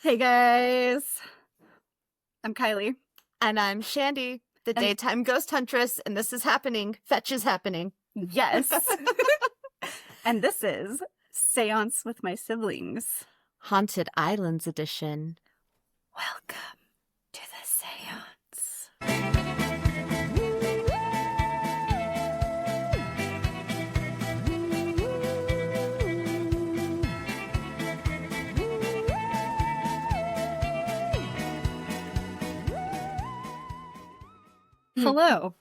Hey guys, I'm Kylie. And I'm Shandi, the daytime ghost huntress, and this is happening. Fetch is happening. Yes. And this is Seance with My Siblings. Haunted Islands edition. Welcome to the seance. Hello.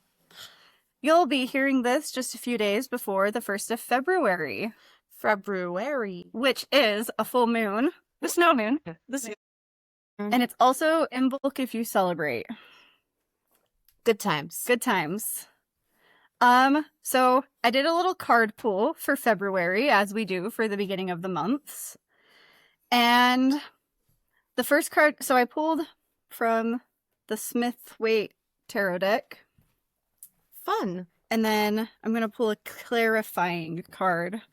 You'll be hearing this just a few days before the 1st of February, which is a full moon, the snow moon. And it's also in book if you celebrate. Good times. Good times. So I did a little card pull for February, as we do for the beginning of the months. And the first card, so I pulled from the Smith-Waite tarot deck. Fun. And then I'm going to pull a clarifying card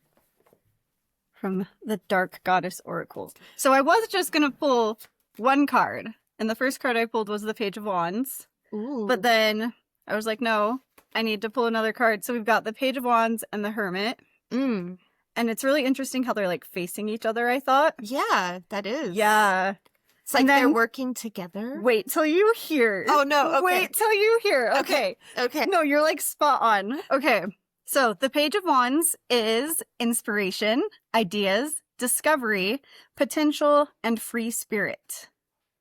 from the Dark Goddess Oracle. So I was just going to pull one card. And the first card I pulled was the Page of Wands. Ooh. But then I was like, no, I need to pull another card. So we've got the Page of Wands and the Hermit. And it's really interesting how they're like facing each other, I thought. Yeah, that is. Yeah. It's like they're working together. Wait till you hear. Oh, no. Okay. Wait till you hear. Okay. No, you're like spot on. Okay. So the Page of Wands is inspiration, ideas, discovery, potential, and free spirit.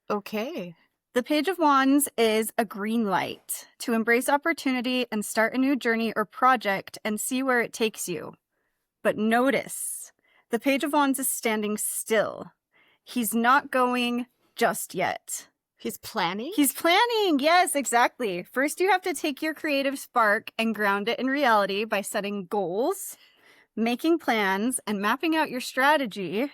Okay. The Page of Wands is a green light to embrace opportunity and start a new journey or project and see where it takes you. But notice, the Page of Wands is standing still. He's not going just yet. He's planning? He's planning. Yes, exactly. First, you have to take your creative spark and ground it in reality by setting goals, making plans, and mapping out your strategy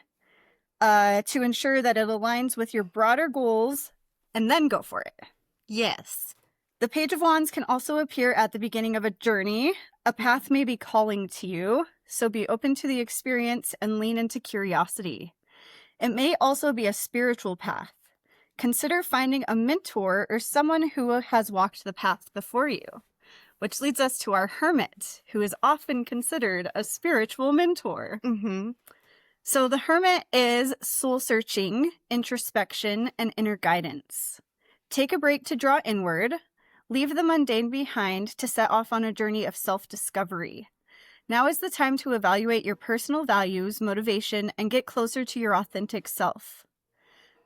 to ensure that it aligns with your broader goals, and then go for it. Yes. The Page of Wands can also appear at the beginning of a journey. A path may be calling to you, so be open to the experience and lean into curiosity. It may also be a spiritual path. Consider finding a mentor or someone who has walked the path before you, which leads us to our Hermit, who is often considered a spiritual mentor. So the Hermit is soul-searching, introspection, and inner guidance. Take a break to draw inward. Leave the mundane behind to set off on a journey of self-discovery. Now is the time to evaluate your personal values, motivation, and get closer to your authentic self.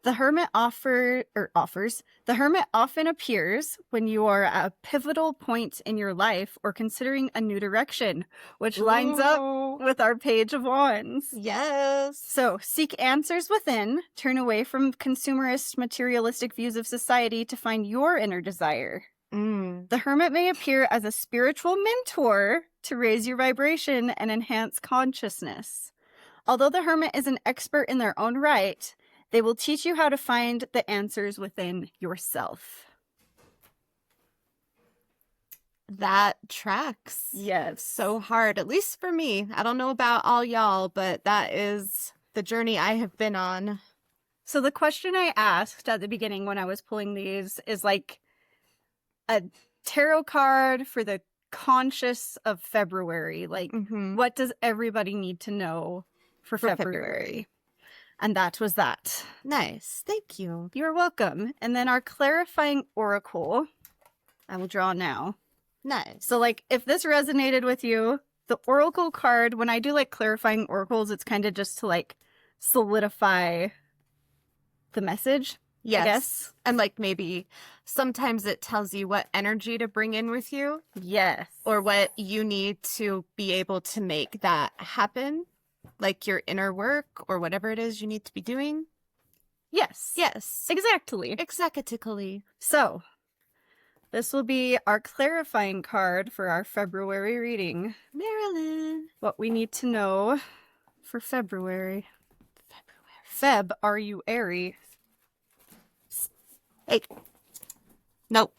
The Hermit The Hermit often appears when you are at a pivotal point in your life or considering a new direction, which lines up with our Page of Wands. Yes. So seek answers within, turn away from consumerist, materialistic views of society to find your inner desire. The Hermit may appear as a spiritual mentor to raise your vibration and enhance consciousness. Although the Hermit is an expert in their own right, they will teach you how to find the answers within yourself. That tracks. Yes. So hard, at least for me. I don't know about all y'all, but that is the journey I have been on. So the question I asked at the beginning when I was pulling these is like a tarot card for the conscious of February. Like, what does everybody need to know for February? And that was that. Nice. Thank you. You're welcome. And then our clarifying oracle, I will draw now. Nice. So like, if this resonated with you, the oracle card, when I do like clarifying oracles, it's kind of just to like solidify the message. Yes. I guess. And like maybe sometimes it tells you what energy to bring in with you. Yes. Or what you need to be able to make that happen. Like your inner work or whatever it is you need to be doing. Yes. Yes. Exactly. Exactly. So this will be our clarifying card for our February reading. Marilyn. What we need to know for February. Feb, are you airy? Hey. Nope.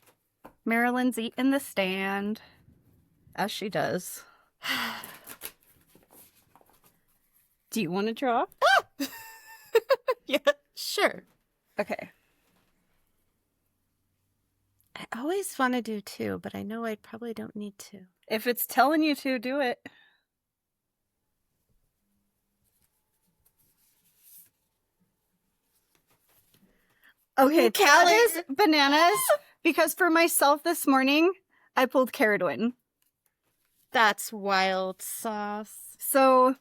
Marilyn's eating the stand, as she does. Do you want to draw? Yeah, sure. Okay. I always want to do 2, but I know I probably don't need to. If it's telling you to, do it. Okay, Ooh, that Kylee. is bananas. Because for myself this morning, I pulled Caradwin. That's wild sauce. So,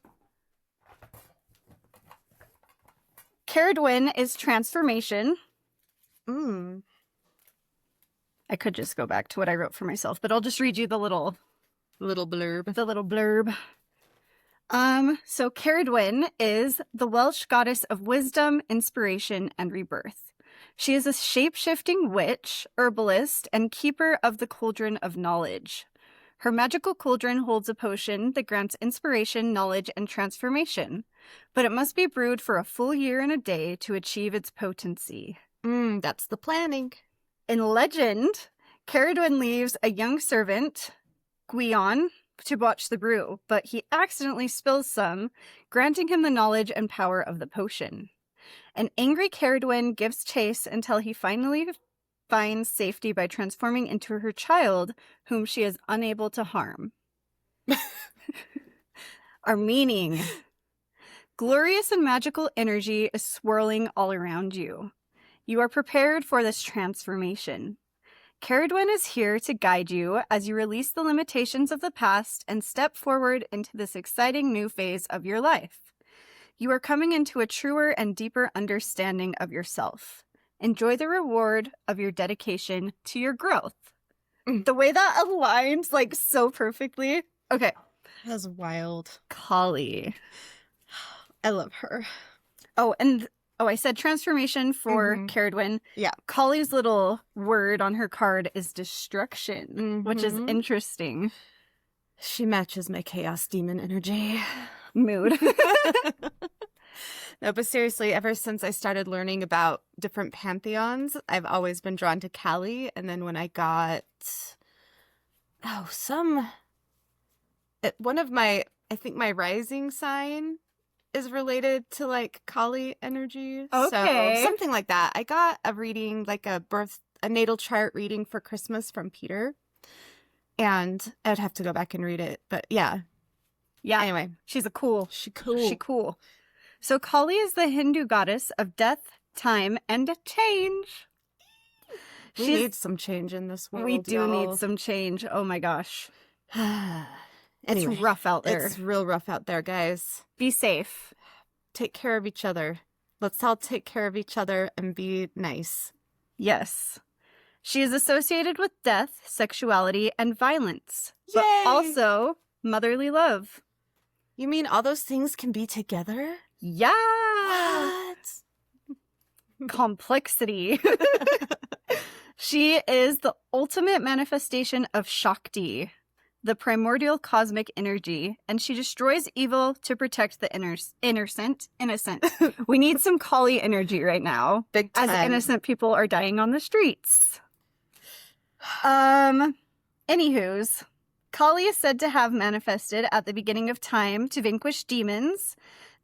Caradwin is transformation. Mm. I could just go back to what I wrote for myself, but I'll just read you the little Blurb. blurb. So Caradwin is the Welsh goddess of wisdom, inspiration, and rebirth. She is a shape-shifting witch, herbalist, and keeper of the cauldron of knowledge. Her magical cauldron holds a potion that grants inspiration, knowledge, and transformation, but it must be brewed for a full year and a day to achieve its potency. That's the planning. In legend, Caradwin leaves a young servant, Gwion, to watch the brew, but he accidentally spills some, granting him the knowledge and power of the potion. An angry Caradwin gives chase until he finally finds safety by transforming into her child, whom she is unable to harm. Our meaning. Glorious and magical energy is swirling all around you. You are prepared for this transformation. Caradwin is here to guide you as you release the limitations of the past and step forward into this exciting new phase of your life. You are coming into a truer and deeper understanding of yourself. Enjoy the reward of your dedication to your growth. The way that aligns, like, so perfectly. Okay. That's wild. Kylee. I love her. I said transformation for Caradwin. Yeah. Kylie's little word on her card is destruction, which is interesting. She matches my chaos demon energy. Mood. No, but seriously, ever since I started learning about different pantheons, I've always been drawn to Kylee. And then when I got, one of my, I think my rising sign is related to like Kylee energy. Okay. So something like that. I got a reading, like a natal chart reading for Christmas from Peter. And I'd have to go back and read it. But yeah. Yeah. Anyway. She cool. She cool. So Kylee is the Hindu goddess of death, time, and change. We need some change in this world. We do need some change. Oh my gosh. Anyway, it's rough out there. It's real rough out there, guys. Be safe. Take care of each other. Let's all take care of each other and be nice. Yes. She is associated with death, sexuality, and violence. Yay! But also motherly love. You mean all those things can be together? Yeah. What? Complexity. She is the ultimate manifestation of Shakti, the primordial cosmic energy, and she destroys evil to protect the innocent. We need some Kylee energy right now. Big time. As innocent people are dying on the streets. Anywho's, Kylee is said to have manifested at the beginning of time to vanquish demons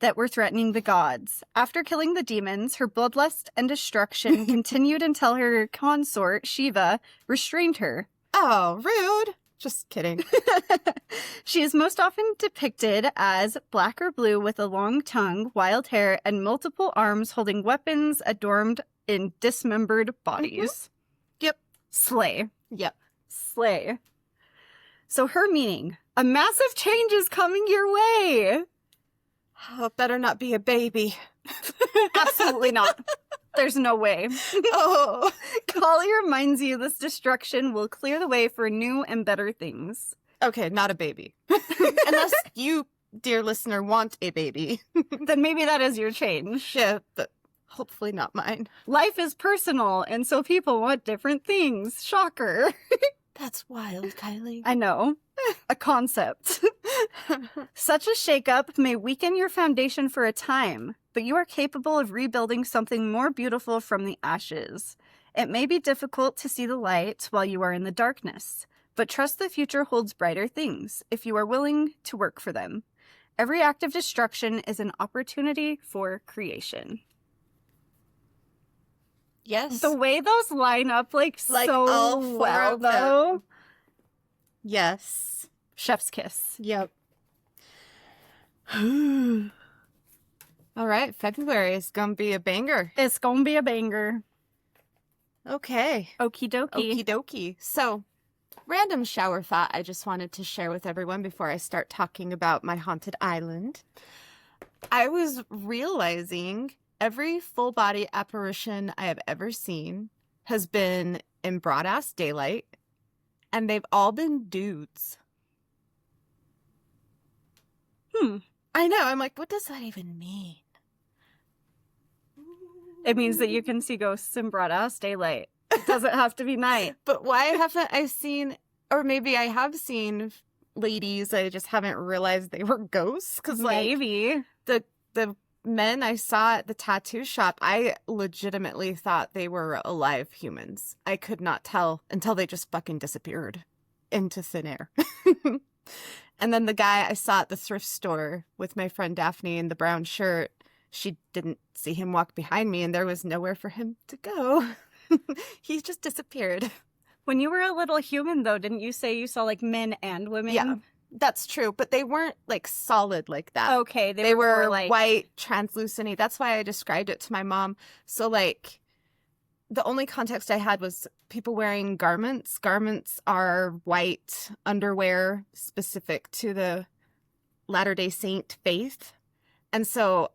that were threatening the gods. After killing the demons, her bloodlust and destruction continued until her consort, Shiva, restrained her. Oh, rude. Just kidding. She is most often depicted as black or blue with a long tongue, wild hair, and multiple arms holding weapons adorned in dismembered bodies. Yep. Slay. Yep. Slay. So her meaning, a massive change is coming your way. Oh, better not be a baby. Absolutely not. There's no way. Oh. Kylee reminds you this destruction will clear the way for new and better things. Okay, not a baby. Unless you, dear listener, want a baby. Then maybe that is your change. Yeah, but hopefully not mine. Life is personal, and so people want different things. Shocker. That's wild, Kylee. I know. A concept. Such a shakeup may weaken your foundation for a time, but you are capable of rebuilding something more beautiful from the ashes. It may be difficult to see the light while you are in the darkness, but trust the future holds brighter things if you are willing to work for them. Every act of destruction is an opportunity for creation. Yes. The way those line up, like so all four well, of them. though. Yes. Chef's kiss. Yep. All right. February is going to be a banger. It's gonna be a banger. Okay. Okie dokie. Okie dokie. So, random shower thought I just wanted to share with everyone before I start talking about my haunted island. I was realizing every full body apparition I have ever seen has been in broad ass daylight, and they've all been dudes. I know. I'm like, what does that even mean? It means that you can see ghosts in broad ass daylight. It doesn't have to be night. But why haven't I seen, or maybe I have seen ladies, I just haven't realized they were ghosts? Because, like, Maybe. the men I saw at the tattoo shop, I legitimately thought they were alive humans. I could not tell until they just fucking disappeared into thin air. And then the guy I saw at the thrift store with my friend Daphne in the brown shirt, she didn't see him walk behind me, and there was nowhere for him to go. He just disappeared. When you were a little human, though, didn't you say you saw like men and women? Yeah, that's true. But they weren't like solid like that. Okay, They were more, like white, translucent. That's why I described it to my mom. So, like, the only context I had was people wearing garments. Garments are white underwear specific to the Latter-day Saint faith. And so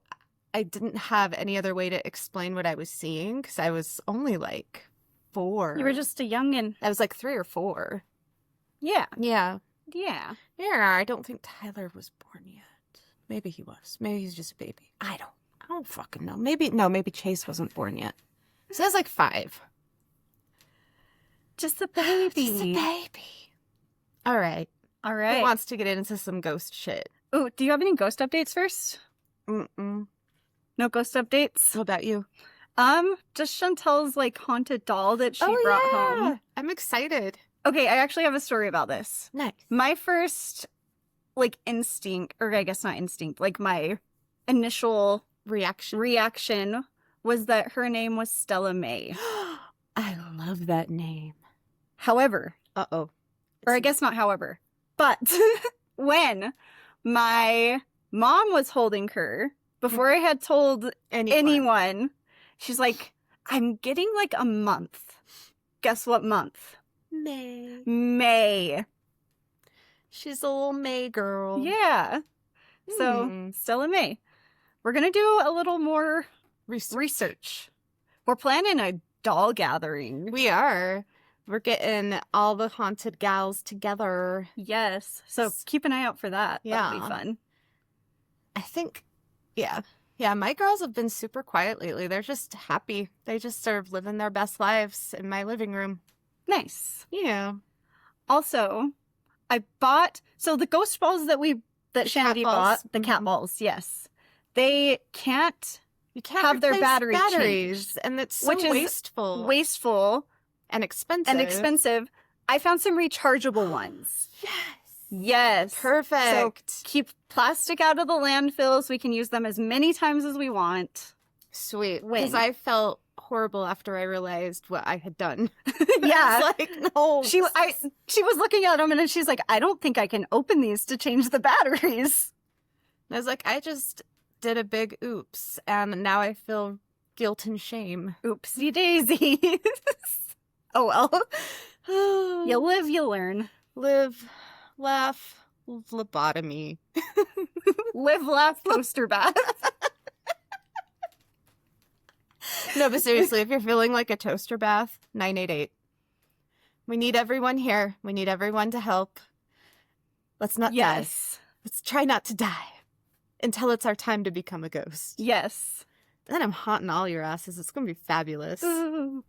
I didn't have any other way to explain what I was seeing because I was only like 4. You were just a youngin'. I was like 3 or 4. Yeah. Yeah. Yeah. Yeah, I don't think Tyler was born yet. Maybe he was. Maybe he's just a baby. I don't fucking know. Maybe Chase wasn't born yet. So I was like 5. Just a baby. Just a baby. All right. All Who right. wants to get into some ghost shit? Oh, do you have any ghost updates first? Mm-mm. No ghost updates? What about you? Just Chantel's like haunted doll that she brought home. I'm excited. Okay, I actually have a story about this. Nice. My first like instinct, or I guess not instinct, like my initial reaction was that her name was Stella May. I love that name. However, Uh-oh. or I guess not however, but when my mom was holding her, before I had told anyone, she's like, I'm getting like a month. Guess what month? May. She's a little May girl. Yeah. So, Stella May. We're going to do a little more research. We're planning a doll gathering. We are. We're getting all the haunted gals together. Yes. So keep an eye out for that. Yeah. That'll be fun. I think, yeah. Yeah, my girls have been super quiet lately. They're just happy. They just are living their best lives in my living room. Nice. Yeah. Also, I bought, so the ghost balls that Shandi bought, the cat balls, yes. They can't You can't have their replace batteries, changed, and it's so which is wasteful and expensive. I found some rechargeable ones. Yes. Perfect. So keep plastic out of the landfill so we can use them as many times as we want. Sweet. Win. Because I felt horrible after I realized what I had done. Yeah. I was like, no. She was looking at them and she's like, I don't think I can open these to change the batteries. I was like, I just did a big oops, and now I feel guilt and shame. Oopsie daisies. Oh well. You live, you learn. Live, laugh, lobotomy. Live, laugh, poster bath. No, but seriously, if you're feeling like a toaster bath, 988. We need everyone here. We need everyone to help. Let's not die. Let's try not to die until it's our time to become a ghost. Yes. Then I'm haunting all your asses. It's going to be fabulous. Ooh.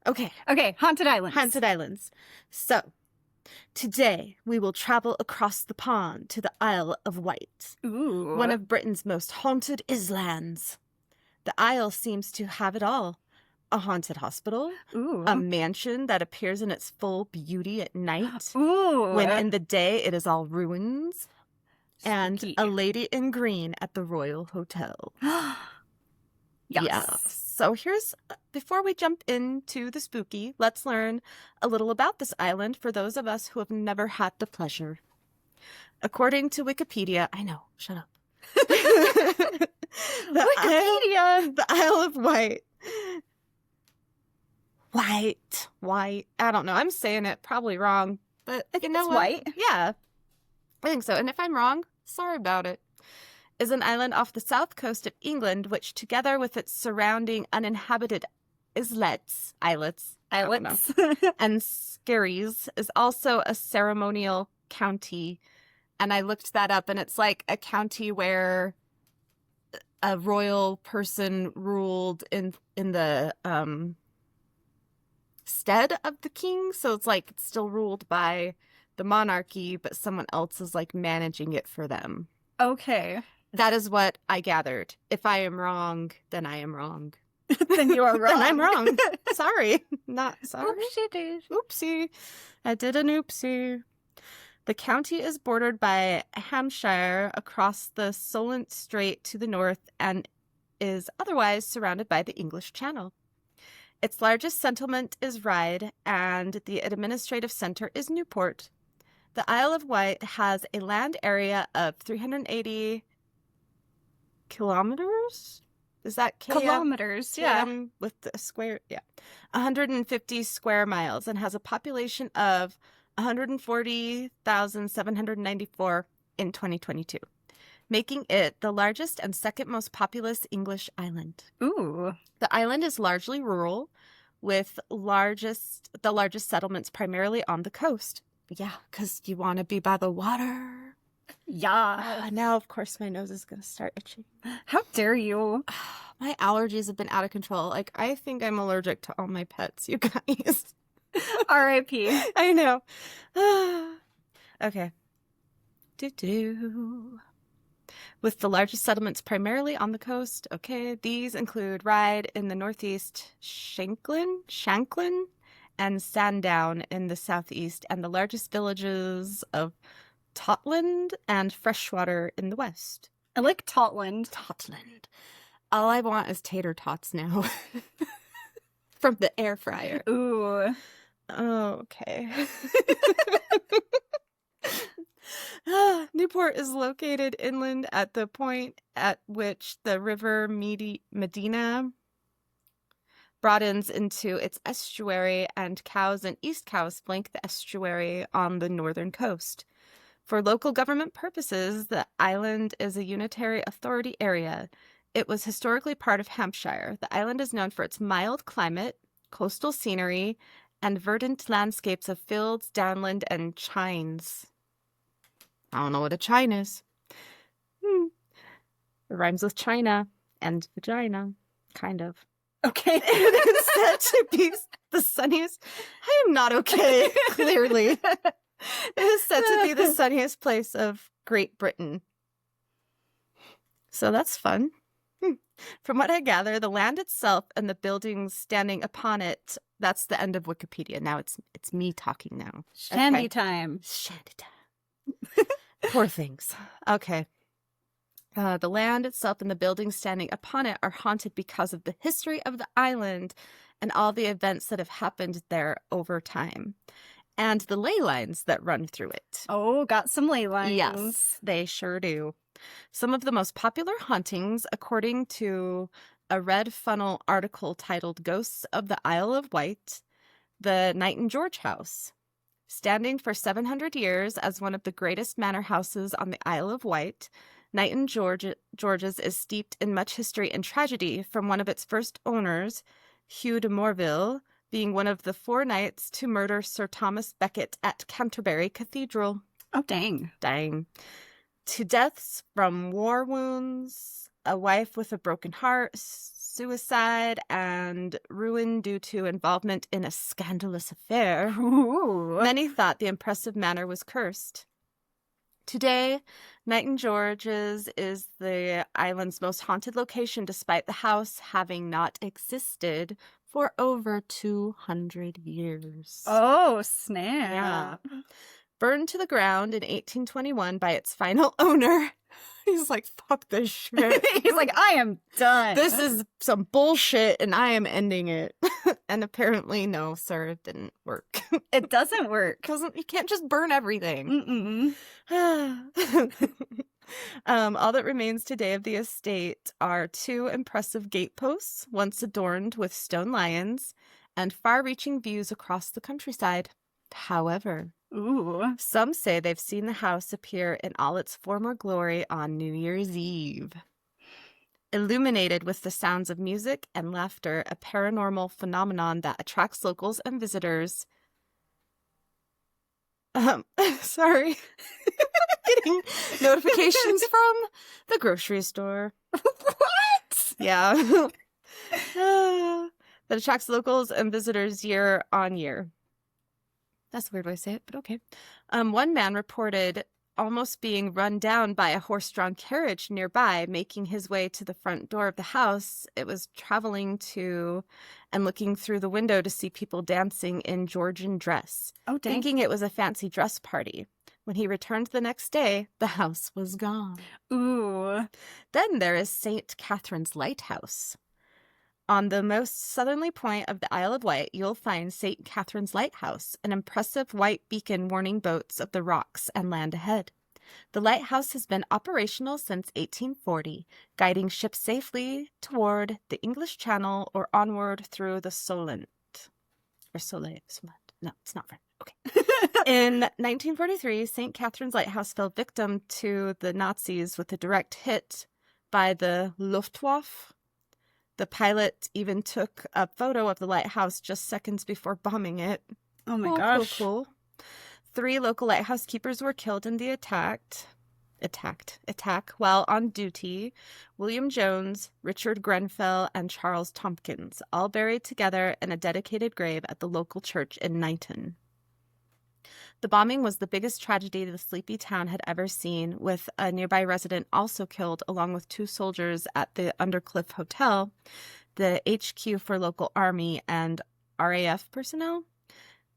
Okay, haunted islands. Haunted islands. So, today we will travel across the pond to the Isle of Wight, Ooh. one of Britain's most haunted islands. The Isle seems to have it all. A haunted hospital, Ooh. a mansion that appears in its full beauty at night, Ooh. when in the day it is all ruins, and Spooky. a lady in green at the Royal Hotel. Yes. Yeah. So here's before we jump into the spooky, let's learn a little about this island for those of us who have never had the pleasure. According to Wikipedia, I know, shut up. Wikipedia! The Isle of Wight. Wight. I don't know. I'm saying it probably wrong, but I think you know it's what? Wight. Yeah, I think so. And if I'm wrong, sorry about it. Is an island off the south coast of England, which together with its surrounding uninhabited islets, I don't know, and skerries, is also a ceremonial county. And I looked that up, and it's like a county where a royal person ruled in the stead of the king. So it's like it's still ruled by the monarchy, but someone else is like managing it for them. Okay. That is what I gathered. If I am wrong, then I am wrong. Then you are wrong. Then I'm wrong. Sorry. Not sorry. Oopsie daisy. Oopsie. I did an oopsie. The county is bordered by Hampshire across the Solent Strait to the north and is otherwise surrounded by the English Channel. Its largest settlement is Ryde, and the administrative center is Newport. The Isle of Wight has a land area of 380 kilometers? Is that Kilometers, yeah. with the square, 150 square miles, and has a population of 140,794 in 2022, making it the largest and second most populous English island. Ooh. The island is largely rural, with the largest settlements primarily on the coast. Yeah, because you want to be by the water. Yeah. Now, of course, my nose is going to start itching. How dare you? My allergies have been out of control. Like, I think I'm allergic to all my pets, you guys. R.I.P. I know. Okay. With the largest settlements primarily on the coast. Okay. These include Ryde in the northeast, Shanklin, and Sandown in the southeast, and the largest villages of Totland and Freshwater in the west. I like Totland. All I want is tater tots now. From the air fryer. Ooh. Okay. Newport is located inland at the point at which the river Medina broadens into its estuary, and Cowes and East Cowes flank the estuary on the northern coast. For local government purposes, the island is a unitary authority area. It was historically part of Hampshire. The island is known for its mild climate, coastal scenery, and verdant landscapes of fields, downland, and chines. I don't know what a chine is. It rhymes with China and vagina, kind of. Okay. It is said to be the sunniest. I am not okay, clearly. It is said to be the sunniest place of Great Britain. So that's fun. From what I gather, the land itself and the buildings standing upon it, that's the end of Wikipedia. Now it's me talking now. Shandy time. Shandy time. Poor things. Okay. The land itself and the buildings standing upon it are haunted because of the history of the island and all the events that have happened there over time, and the ley lines that run through it. Oh, got some ley lines. Yes, they sure do. Some of the most popular hauntings, according to a Red Funnel article titled Ghosts of the Isle of Wight, the Knight and George House. Standing for 700 years as one of the greatest manor houses on the Isle of Wight, Knight and George's is steeped in much history and tragedy, from one of its first owners, Hugh de Morville, being one of the 4 knights to murder Sir Thomas Becket at Canterbury Cathedral. Oh, dang. To deaths from war wounds, a wife with a broken heart, suicide, and ruin due to involvement in a scandalous affair. Ooh. Many thought the impressive manor was cursed. Today, Knight and George's is the island's most haunted location, despite the house having not existed for over 200 years. Oh, snap. Yeah. burned to the ground in 1821 by its final owner. He's like, fuck this shit. He's like, I am done. This is some bullshit and I am ending it. And apparently, no, sir, it didn't work. It doesn't work. You can't just burn everything. All that remains today of the estate are 2 impressive gateposts, once adorned with stone lions, and far-reaching views across the countryside. However, some say they've seen the house appear in all its former glory on New Year's Eve. Illuminated with the sounds of music and laughter, a paranormal phenomenon that attracts locals and visitors. Sorry. Getting notifications from the grocery store. What? Yeah. That attracts locals and visitors year on year. That's a weird way to say it, but okay. One man reported almost being run down by a horse-drawn carriage nearby, making his way to the front door of the house. It was traveling to and looking through the window to see people dancing in Georgian dress, thinking it was a fancy dress party. When he returned the next day, the house was gone. Ooh. Then there is St. Catherine's Lighthouse. On the most southerly point of the Isle of Wight, you'll find St. Catherine's Lighthouse, an impressive white beacon warning boats of the rocks and land ahead. The lighthouse has been operational since 1840, guiding ships safely toward the English Channel or onward through the Solent. Or Soleil. No, it's not French. Okay. In 1943, St. Catherine's Lighthouse fell victim to the Nazis with a direct hit by the Luftwaffe. The pilot even took a photo of the lighthouse just seconds before bombing it. Oh my gosh. Cool. 3 local lighthouse keepers were killed in the attack while on duty. William Jones, Richard Grenfell, and Charles Tompkins, all buried together in a dedicated grave at the local church in Knighton. The bombing was the biggest tragedy the sleepy town had ever seen, with a nearby resident also killed, along with 2 soldiers at the Undercliff Hotel, the HQ for local army and RAF personnel.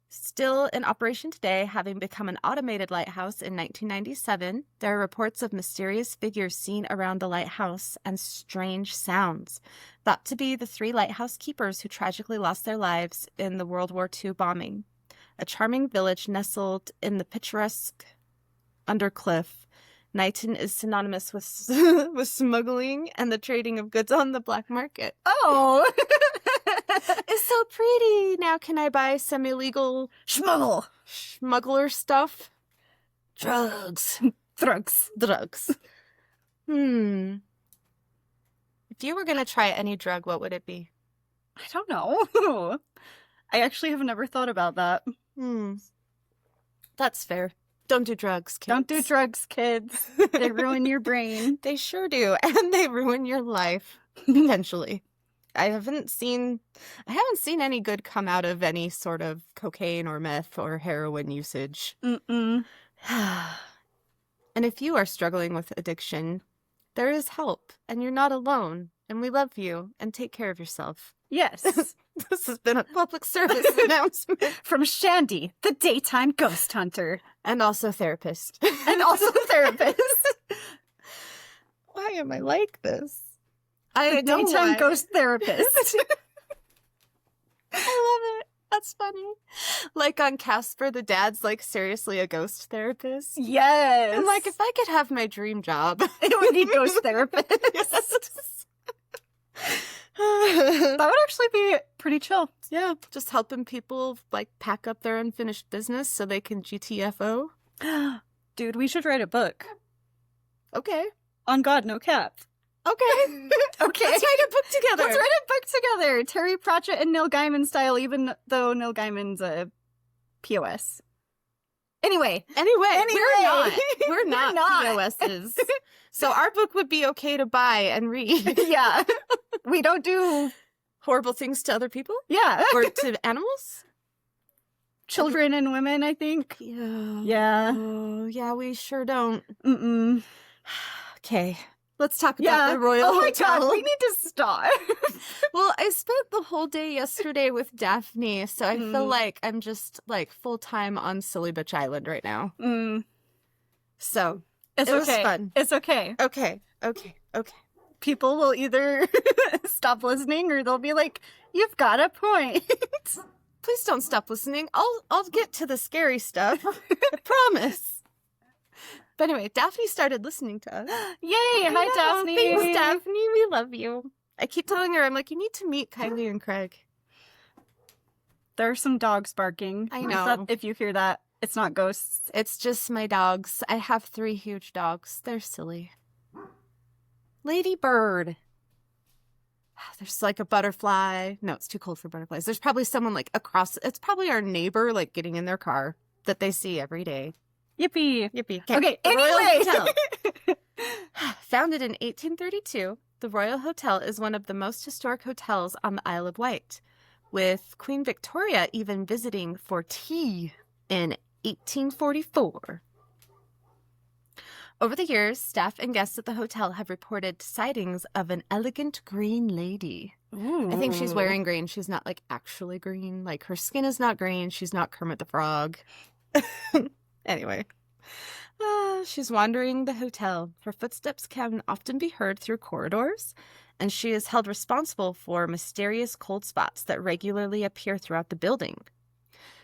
Still in operation today, having become an automated lighthouse in 1997, there are reports of mysterious figures seen around the lighthouse and strange sounds, thought to be the 3 lighthouse keepers who tragically lost their lives in the World War II bombing. A charming village nestled in the picturesque Undercliff, Knighton is synonymous with with smuggling and the trading of goods on the black market. Oh! It's so pretty. Now can I buy some illegal smuggler stuff? Drugs. Drugs. If you were going to try any drug, what would it be? I don't know. I actually have never thought about that. That's fair. Don't do drugs, kids. Don't do drugs, kids. They ruin your brain. They sure do. And they ruin your life. Potentially. I haven't seen any good come out of any sort of cocaine or meth or heroin usage. And if you are struggling with addiction, there is help, and you're not alone, and we love you, and take care of yourself. yes. This has been a public service announcement. From Shandi, the daytime ghost hunter. And also therapist. And also therapist. Why am I like this? The daytime ghost therapist. I love it. That's funny. Like on Casper, the dad's like seriously a ghost therapist. Yes. I'm like, if I could have my dream job. It would be ghost therapist. That would actually be pretty chill. Yeah, just helping people like pack up their unfinished business so they can GTFO. Dude, we should write a book. Okay. On God, no cap. Okay. Okay. Let's write a book together. Let's write a book together. Terry Pratchett and Neil Gaiman style, even though Neil Gaiman's a POS. Anyway. We're not POSs. So our book would be okay to buy and read. Yeah. We don't do horrible things to other people? Yeah. Or to animals? Children and women, I think. Yeah. Yeah. Oh, yeah, we sure don't. Mm-mm. Okay. Let's talk about the Royal Oh my Hotel. god, we need to stop. Well, I spent the whole day yesterday with Daphne, so I feel like I'm just like full-time on Silly Bitch Island right now. So It's it was okay. fun. It's okay. Okay. People will either stop listening or they'll be like, "You've got a point." Please don't stop listening. I'll get to the scary stuff. I promise. But anyway, Daphne started listening to us. Yay! Hi, Daphne. Thanks, Daphne. We love you. I keep telling her, I'm like, you need to meet Kylee and Craig. There are some dogs barking. I know. If you hear that, it's not ghosts. It's just my dogs. I have 3 huge dogs. They're silly. Ladybird. There's like a butterfly. No, it's too cold for butterflies. There's probably someone like across. It's probably our neighbor like getting in their car that they see every day. Yippee. Okay, the Royal anyway. Hotel. Founded in 1832, the Royal Hotel is one of the most historic hotels on the Isle of Wight, with Queen Victoria even visiting for tea in 1844. Over the years, staff and guests at the hotel have reported sightings of an elegant green lady. Ooh. I think she's wearing green. She's not like actually green. Like her skin is not green. She's not Kermit the Frog. Anyway, she's wandering the hotel. Her footsteps can often be heard through corridors, and she is held responsible for mysterious cold spots that regularly appear throughout the building.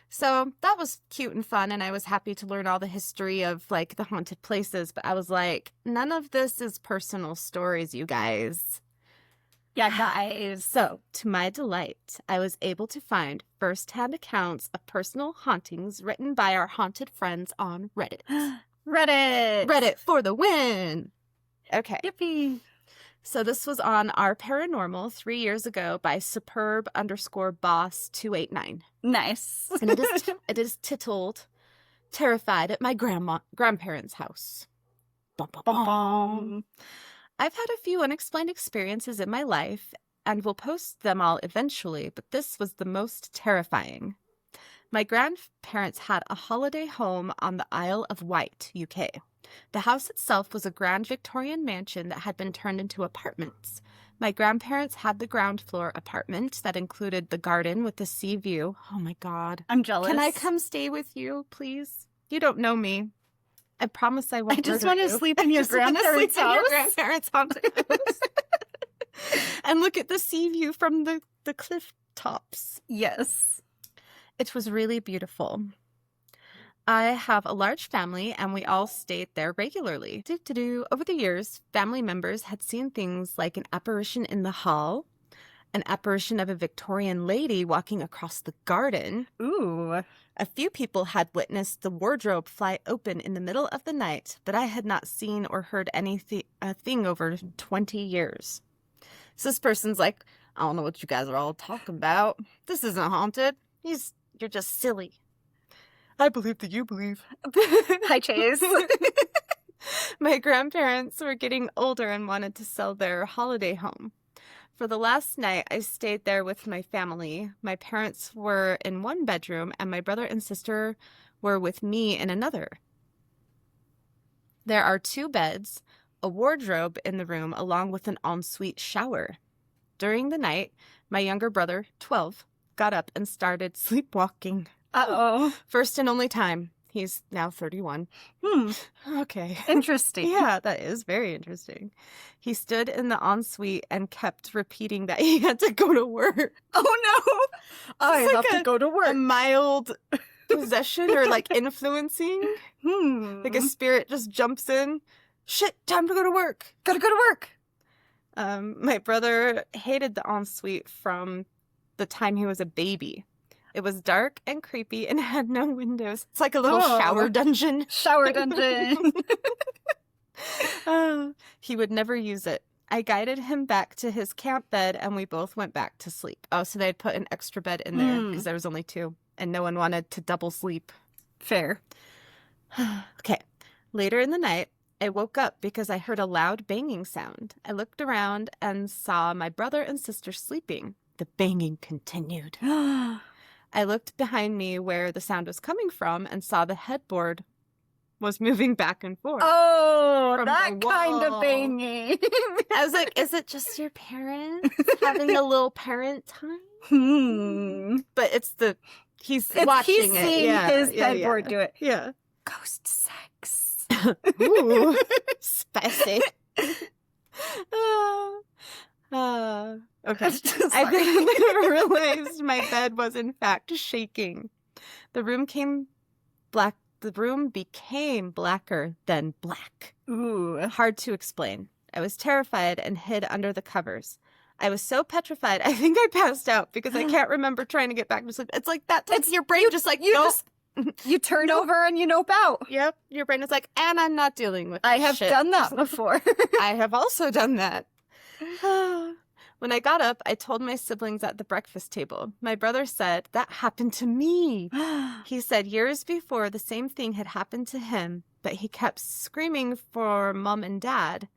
So that was cute and fun, and I was happy to learn all the history of, like, the haunted places, but I was like, none of this is personal stories, you guys. Yeah, guys. So, to my delight, I was able to find first-hand accounts of personal hauntings written by our haunted friends on Reddit. Reddit for the win! Okay. Yippee. So this was on Our Paranormal 3 years ago by superb_boss289. Nice. And it is titled, Terrified at My Grandparents' House. Bum, bum, bum. Bum. I've had a few unexplained experiences in my life and will post them all eventually, but this was the most terrifying. My grandparents had a holiday home on the Isle of Wight, UK. The house itself was a grand Victorian mansion that had been turned into apartments. My grandparents had the ground floor apartment that included the garden with the sea view. Oh my God. I'm jealous. Can I come stay with you, please? You don't know me. I promise I won't. I just murder want to you. sleep in your grandparents' in house. your grandparents' haunted house. And look at the sea view from the cliff tops. Yes. It was really beautiful. I have a large family, and we all stayed there regularly. Over the years, family members had seen things like an apparition in the hall, an apparition of a Victorian lady walking across the garden. Ooh. A few people had witnessed the wardrobe fly open in the middle of the night, but I had not seen or heard anything over 20 years. So this person's like, I don't know what you guys are all talking about. This isn't haunted. You're just silly. I believe that you believe. Hi, Chase. My grandparents were getting older and wanted to sell their holiday home. For the last night, I stayed there with my family. My parents were in one bedroom, and my brother and sister were with me in another. There are 2 beds, a wardrobe in the room, along with an ensuite shower. During the night, my younger brother, 12, got up and started sleepwalking. Uh-oh. First and only time. He's now 31. Okay. Interesting. Yeah, that is very interesting. He stood in the ensuite and kept repeating that he had to go to work. Oh, no. I have to go to A work. mild possession or like influencing. Like a spirit just jumps in. Shit, time to go to work. Gotta go to work. My brother hated the ensuite from the time he was a baby. It was dark and creepy and had no windows. It's like a little shower dungeon. Shower dungeon. He would never use it. I guided him back to his camp bed, and we both went back to sleep. Oh, so they'd put an extra bed in there because there was only 2, and no one wanted to double sleep. Fair. Okay. Later in the night, I woke up because I heard a loud banging sound. I looked around and saw my brother and sister sleeping. The banging continued. I looked behind me where the sound was coming from and saw the headboard was moving back and forth. Oh, From that the kind of wall. banging. I was like, is it just your parents having a little parent time? But it's he's watching he's it. seeing Yeah, his yeah, headboard yeah. do it. Yeah. Ghost sex. Ooh, spicy. Okay. I then realized my bed was in fact shaking. The room became blacker than black. Ooh. Hard to explain. I was terrified and hid under the covers. I was so petrified, I think I passed out because I can't remember trying to get back to sleep. It's like that time your brain just like, you turn over and you nope out. Yep. Your brain is like, and I'm not dealing with I this have shit. done that before. I have also done that. When I got up, I told my siblings at the breakfast table. My brother said, that happened to me. He said years before the same thing had happened to him, but he kept screaming for mom and dad.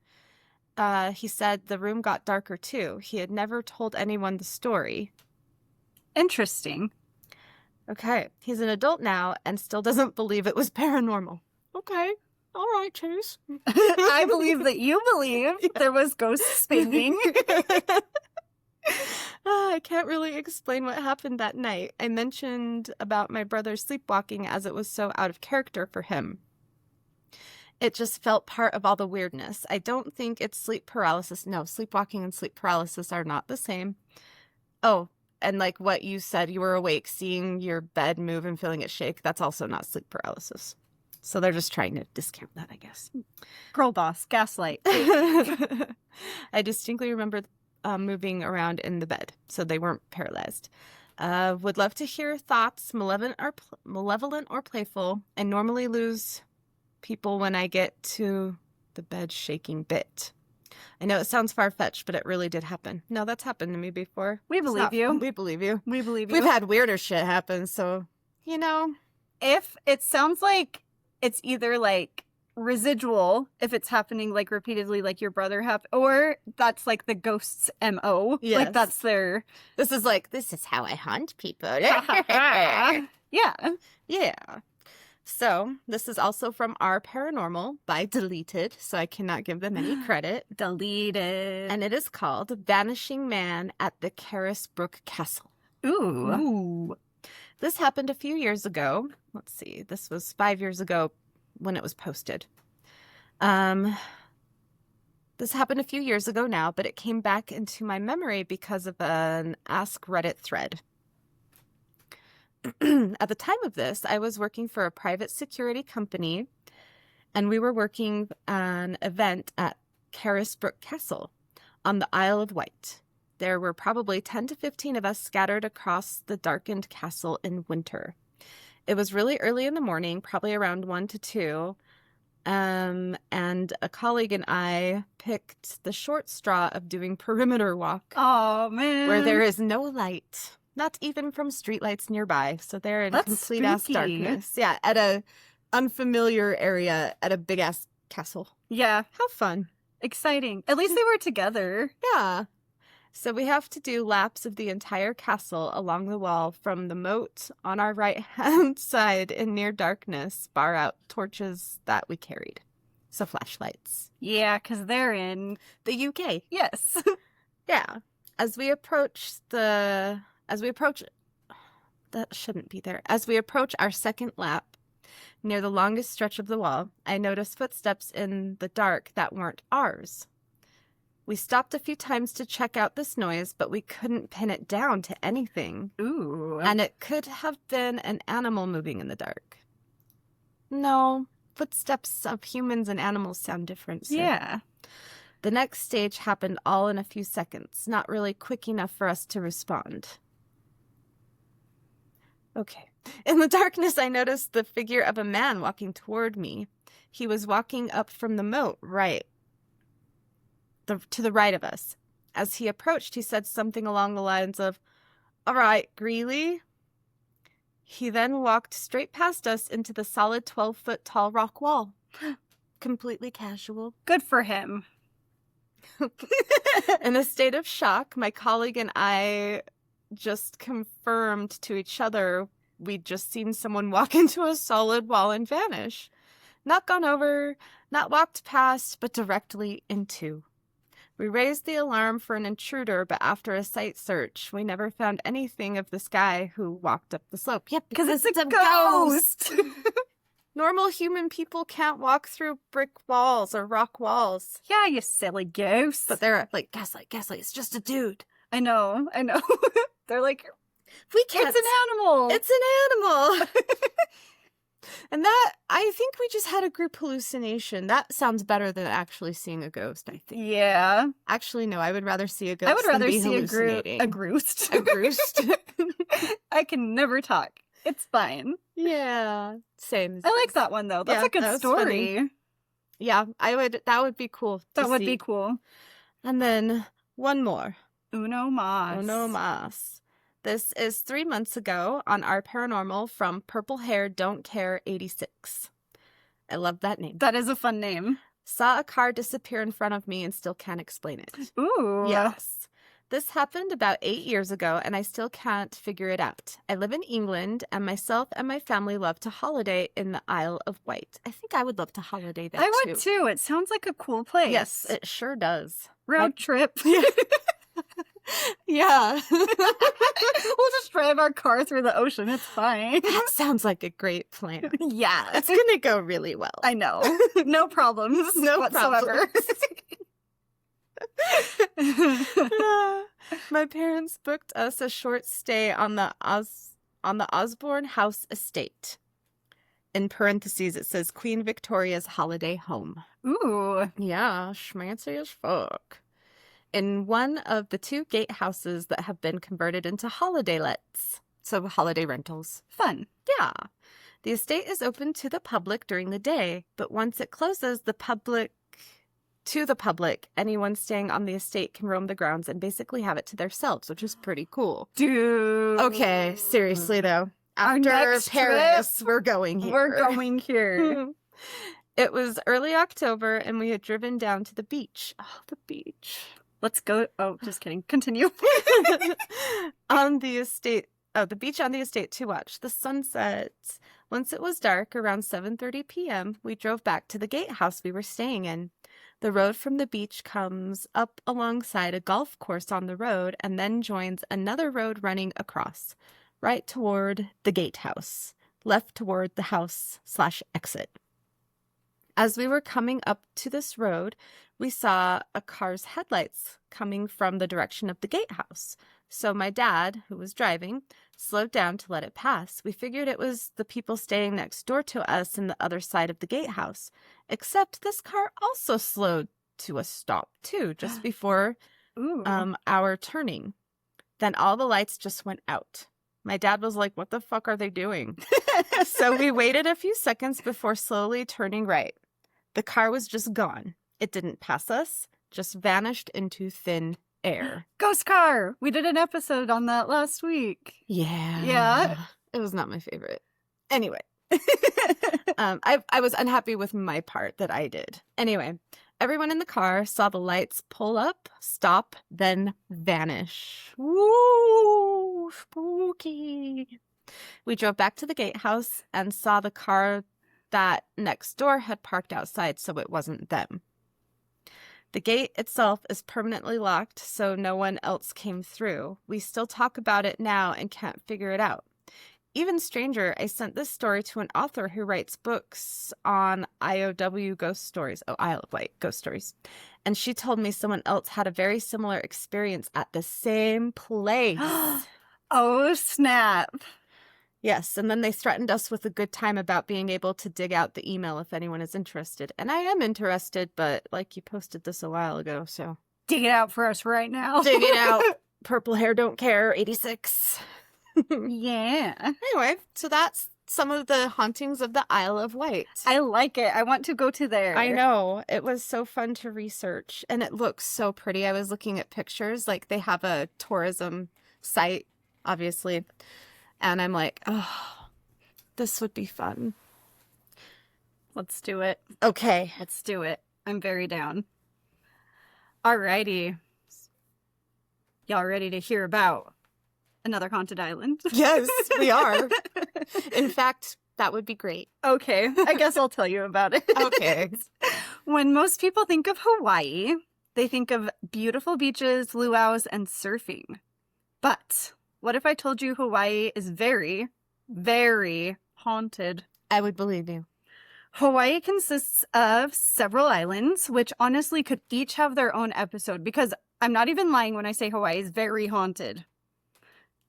He said the room got darker too. He had never told anyone the story. Interesting. Okay. He's an adult now and still doesn't believe it was paranormal. Okay. All right, Chase. I believe that you believe there was ghosts banging. I can't really explain what happened that night. I mentioned about my brother sleepwalking as it was so out of character for him. It just felt part of all the weirdness. I don't think it's sleep paralysis. No, sleepwalking and sleep paralysis are not the same. Oh, and like what you said, you were awake, seeing your bed move and feeling it shake. That's also not sleep paralysis. So they're just trying to discount that, I guess. Girl boss, gaslight. I distinctly remember moving around in the bed, so they weren't paralyzed. Would love to hear thoughts, malevolent or playful. I normally lose people when I get to the bed shaking bit. I know it sounds far-fetched, but it really did happen. No, that's happened to me before. We believe you. We believe you. We believe you. We've had weirder shit happen, so, you know. If it sounds like it's either like residual, if it's happening like repeatedly like your brother or that's like the ghost's MO. Yes. Like that's their... This is how I haunt people. Yeah. Yeah. So, this is also from Our Paranormal by Deleted, so I cannot give them any credit. Deleted. And it is called Vanishing Man at the Carisbrooke Castle. Ooh. This happened a few years ago. Let's see. This was 5 years ago when it was posted. This happened a few years ago now, but it came back into my memory because of an Ask Reddit thread. At the time of this, I was working for a private security company, and we were working an event at Carisbrooke Castle on the Isle of Wight. There were probably 10 to 15 of us scattered across the darkened castle in winter. It was really early in the morning, probably around 1 to 2, and a colleague and I picked the short straw of doing perimeter walk. Oh, man. Where there is no light, not even from streetlights nearby. So they're in complete-ass darkness. Yeah, at a unfamiliar area at a big-ass castle. Yeah. How fun. Exciting. At least they were together. Yeah. So we have to do laps of the entire castle along the wall from the moat on our right-hand side in near darkness, bar out torches that we carried. So flashlights. Yeah, because they're in the UK. Yes. Yeah. As we approach that shouldn't be there. As we approach our second lap, near the longest stretch of the wall, I noticed footsteps in the dark that weren't ours. We stopped a few times to check out this noise, but we couldn't pin it down to anything. Ooh. And it could have been an animal moving in the dark. No, footsteps of humans and animals sound different. So. Yeah. The next stage happened all in a few seconds, not really quick enough for us to respond. Okay. In the darkness, I noticed the figure of a man walking toward me. He was walking up from the moat, to the right of us. As he approached, he said something along the lines of, "All right, Greeley." He then walked straight past us into the solid 12-foot tall rock wall. Completely casual. Good for him. In a state of shock, my colleague and I just confirmed to each other we'd just seen someone walk into a solid wall and vanish. Not gone over, not walked past, but directly into. We raised the alarm for an intruder, but after a site search, we never found anything of this guy who walked up the slope. Yep, Because it's a ghost. Normal human people can't walk through brick walls or rock walls. Yeah, you silly ghost. But they're like, gaslight, it's just a dude. I know. They're like, we can't. It's an animal. It's an animal. And that, I think we just had a group hallucination. That sounds better than actually seeing a ghost, I think. Yeah. Actually, no, I would rather see a ghost I would rather than be see a hallucinating. groost. A groost. I can never talk. It's fine. Yeah. Same. I like that one, though. That's Yeah, a good that was story. funny. Yeah, that would be cool to That would see. be cool. And then one more. Uno mas. Uno mas. This is 3 months ago on our paranormal from Purple Hair Don't Care 86. I love that name. That is a fun name. Saw a car disappear in front of me and still can't explain it. Ooh. Yes. This happened about 8 years ago and I still can't figure it out. I live in England and myself and my family love to holiday in the Isle of Wight. I think I would love to holiday there I would too. It sounds like a cool place. Yes, it sure does. Road trip. Yeah. We'll just drive our car through the ocean. It's fine. That sounds like a great plan. Yeah. It's going to go really well. I know. No problems No whatsoever. My parents booked us a short stay on the Osborne House estate. In parentheses, it says Queen Victoria's holiday home. Ooh. Yeah, schmancy as fuck. In one of the 2 gatehouses that have been converted into holiday lets. So holiday rentals. Fun. Yeah. The estate is open to the public during the day, but once it closes to the public, anyone staying on the estate can roam the grounds and basically have it to themselves, which is pretty cool. Dude. Okay, seriously though. Our After next Paris, we're going here. We're going here. It was early October and we had driven down to the beach. Oh, the beach. Let's go. Oh, just kidding. Continue. On the estate. Oh, the beach on the estate to watch the sunset. Once it was dark, around 7:30 p.m., we drove back to the gatehouse we were staying in. The road from the beach comes up alongside a golf course on the road and then joins another road running across, right toward the gatehouse, left toward the house/exit. As we were coming up to this road, we saw a car's headlights coming from the direction of the gatehouse. So my dad, who was driving, slowed down to let it pass. We figured it was the people staying next door to us in the other side of the gatehouse. Except this car also slowed to a stop, too, just before our turning. Then all the lights just went out. My dad was like, what the fuck are they doing? So we waited a few seconds before slowly turning right. The car was just gone. It didn't pass us, just vanished into thin air. Ghost car. We did an episode on that last week. Yeah. Yeah. It was not my favorite. Anyway. I was unhappy with my part that I did. Anyway, everyone in the car saw the lights pull up, stop, then vanish. Woo! Spooky. We drove back to the gatehouse and saw the car that next door had parked outside, so it wasn't them. The gate itself is permanently locked, so no one else came through. We still talk about it now and can't figure it out. Even stranger, I sent this story to an author who writes books on IOW ghost stories. Oh, Isle of Wight ghost stories. And she told me someone else had a very similar experience at the same place. Oh, snap. Yes, and then they threatened us with a good time about being able to dig out the email if anyone is interested. And I am interested, but, like, you posted this a while ago, so... Dig it out for us right now. Dig it out. Purple Hair Don't Care, 86. Yeah. Anyway, so that's some of the hauntings of the Isle of Wight. I like it. I want to go to there. I know. It was so fun to research, and it looks so pretty. I was looking at pictures. Like, they have a tourism site, obviously. And I'm like, oh, this would be fun. Let's do it. Okay. Let's do it. I'm very down. Alrighty. Y'all ready to hear about another haunted island? Yes, we are. In fact, That would be great. Okay, I guess I'll tell you about it. Okay. When most people think of Hawaii, they think of beautiful beaches, luau's, and surfing. But what if I told you Hawaii is very, very haunted? I would believe you. Hawaii consists of several islands, which honestly could each have their own episode, because I'm not even lying when I say Hawaii is very haunted.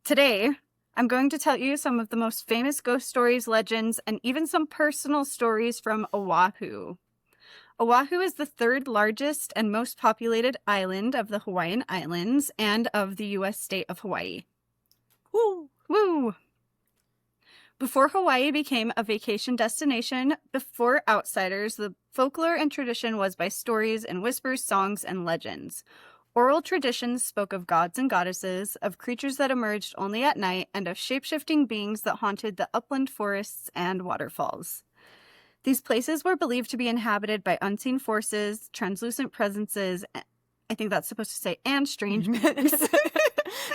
Today, I'm going to tell you some of the most famous ghost stories, legends, and even some personal stories from Oahu. Oahu is the third largest and most populated island of the Hawaiian Islands and of the U.S. state of Hawaii. Woo! Woo! Before Hawaii became a vacation destination, before outsiders, the folklore and tradition was by stories and whispers, songs, and legends. Oral traditions spoke of gods and goddesses, of creatures that emerged only at night, and of shape-shifting beings that haunted the upland forests and waterfalls. These places were believed to be inhabited by unseen forces, translucent presences, I think that's supposed to say, and strange beings.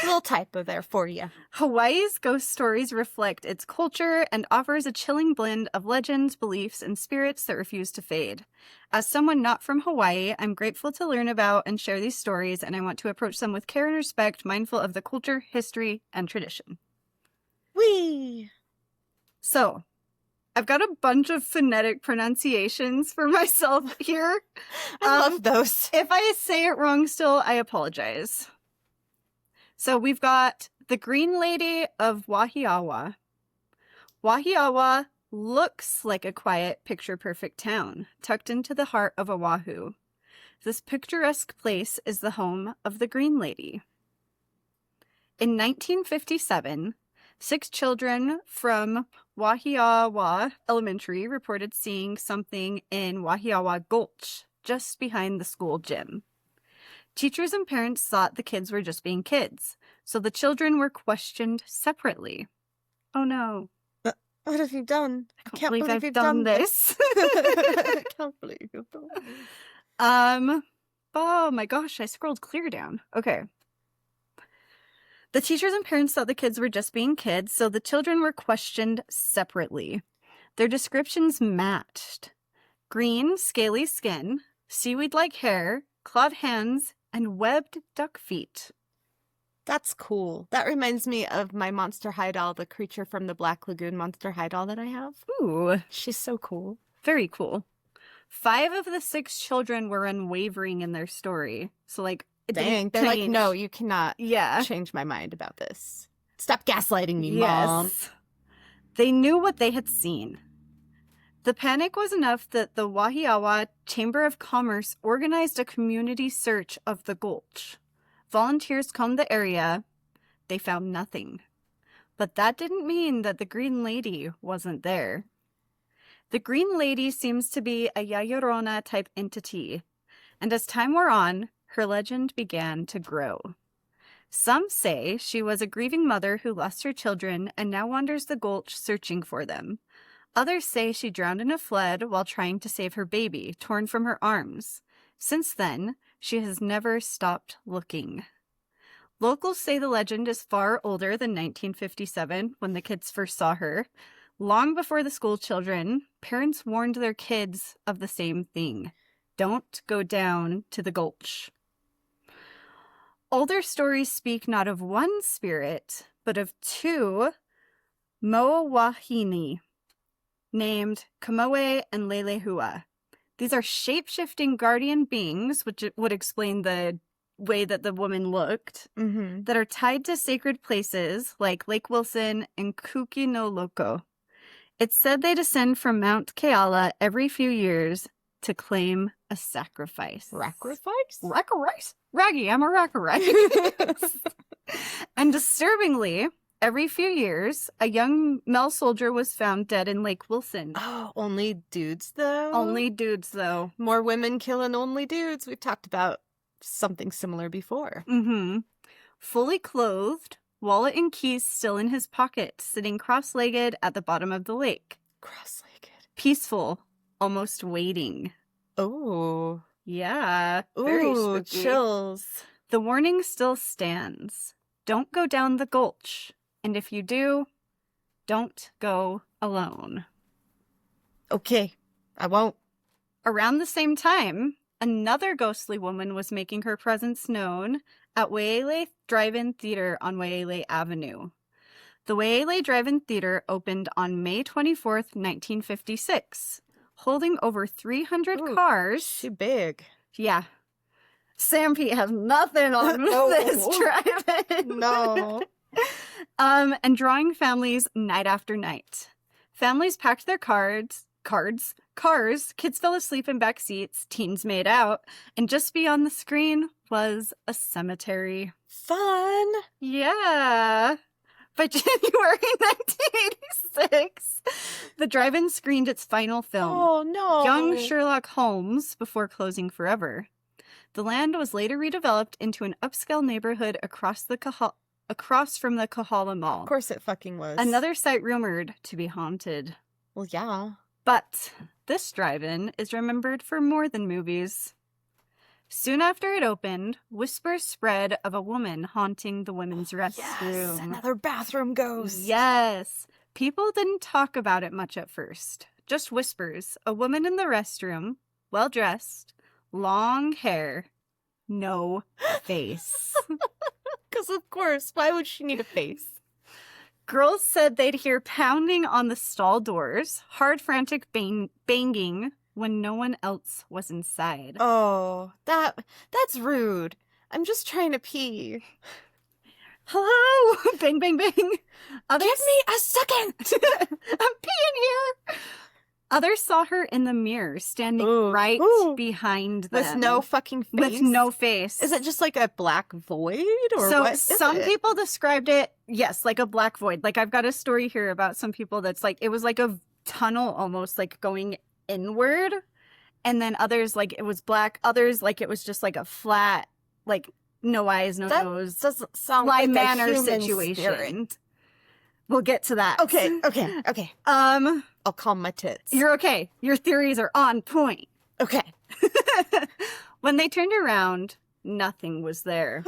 Little typo there for you. Hawaii's ghost stories reflect its culture and offers a chilling blend of legends, beliefs, and spirits that refuse to fade. As someone not from Hawaii, I'm grateful to learn about and share these stories, and I want to approach them with care and respect, mindful of the culture, history, and tradition. Whee! So, I've got a bunch of phonetic pronunciations for myself here. I love those. If I say it wrong still, I apologize. So we've got the Green Lady of Wahiawa. Wahiawa looks like a quiet, picture-perfect town, tucked into the heart of Oahu. This picturesque place is the home of the Green Lady. In 1957, 6 children from Wahiawa Elementary reported seeing something in Wahiawa Gulch, just behind the school gym. Teachers and parents thought the kids were just being kids, so the children were questioned separately. Oh no. What have you done? I can't believe I've you've done this. I can't believe you've done this. Oh my gosh, I scrolled clear down. Okay. The teachers and parents thought the kids were just being kids, so the children were questioned separately. Their descriptions matched. Green, scaly skin, seaweed-like hair, clawed hands, and webbed duck feet. That's cool. That reminds me of my Monster High doll, the creature from the Black Lagoon Monster High doll that I have. Ooh, She's so cool. very cool. 5 of the 6 children were unwavering in their story. So, like, it Dang, didn't they're like, change. no, you cannot Yeah. change my mind about this. Stop gaslighting me, Yes. Mom. They knew what they had seen. The panic was enough that the Wahiawa Chamber of Commerce organized a community search of the gulch. Volunteers combed the area. They found nothing. But that didn't mean that the Green Lady wasn't there. The Green Lady seems to be a Yayorona-type entity, and as time wore on, her legend began to grow. Some say she was a grieving mother who lost her children and now wanders the gulch searching for them. Others say she drowned in a flood while trying to save her baby, torn from her arms. Since then, she has never stopped looking. Locals say the legend is far older than 1957, when the kids first saw her. Long before the school children, parents warned their kids of the same thing. Don't go down to the gulch. Older stories speak not of one spirit, but of 2 mo'owahini, named Kamoe and Lelehua. These are shape-shifting guardian beings, which would explain the way that the woman looked, that are tied to sacred places like Lake Wilson and Kukinoloko. It's said they descend from Mount Keala every few years to claim a sacrifice. Sacrifice? Sacrifice? Raggy, I'm a sacrifice. And disturbingly, every few years, a young male soldier was found dead in Lake Wilson. Oh, only dudes, though? Only dudes, though. More women killing only dudes. We've talked about something similar before. Fully clothed, wallet and keys still in his pocket, sitting cross-legged at the bottom of the lake. Cross-legged. Peaceful, almost waiting. Oh. Yeah, very Ooh, spooky. chills. The warning still stands. Don't go down the gulch. And if you do, don't go alone. Okay, I won't. Around the same time, another ghostly woman was making her presence known at Waialae Drive-In Theater on Waialae Avenue. The Waialae Drive-In Theater opened on May 24th, 1956, holding over 300 cars. She big. Yeah. Sam P has nothing on this drive-in. No. And drawing families night after night. Families packed their cars, kids fell asleep in back seats, teens made out, and just beyond the screen was a cemetery. Fun. Yeah. By January 1986, the drive-in screened its final film, Oh, no. Young Sherlock Holmes, before closing forever. The land was later redeveloped into an upscale neighborhood across from the Kahala Mall. Of course it fucking was. Another site rumored to be haunted. Well, yeah. But this drive-in is remembered for more than movies. Soon after it opened, whispers spread of a woman haunting the women's restroom. Yes, another bathroom ghost. Yes. People didn't talk about it much at first. Just whispers. A woman in the restroom, well-dressed, long hair, no face. Because of course, why would she need a face? Girls said they'd hear pounding on the stall doors, hard frantic banging when no one else was inside. Oh, that's rude. I'm just trying to pee. Hello! Bang, bang, bang. Give me a second! I'm peeing here! Others saw her in the mirror, standing right behind them. With no fucking face? With no face. Is it just like a black void? Or so what is some it? people described it, yes, like a black void. Like I've got a story here about some people that's like, it was like a tunnel almost, like going inward. And then others, like it was black. Others, like it was just like a flat, like no eyes, no nose. Doesn't sound Sly like manor a human situation. spirit. We'll get to that. Okay. I'll calm my tits. You're okay. Your theories are on point. Okay. When they turned around, nothing was there.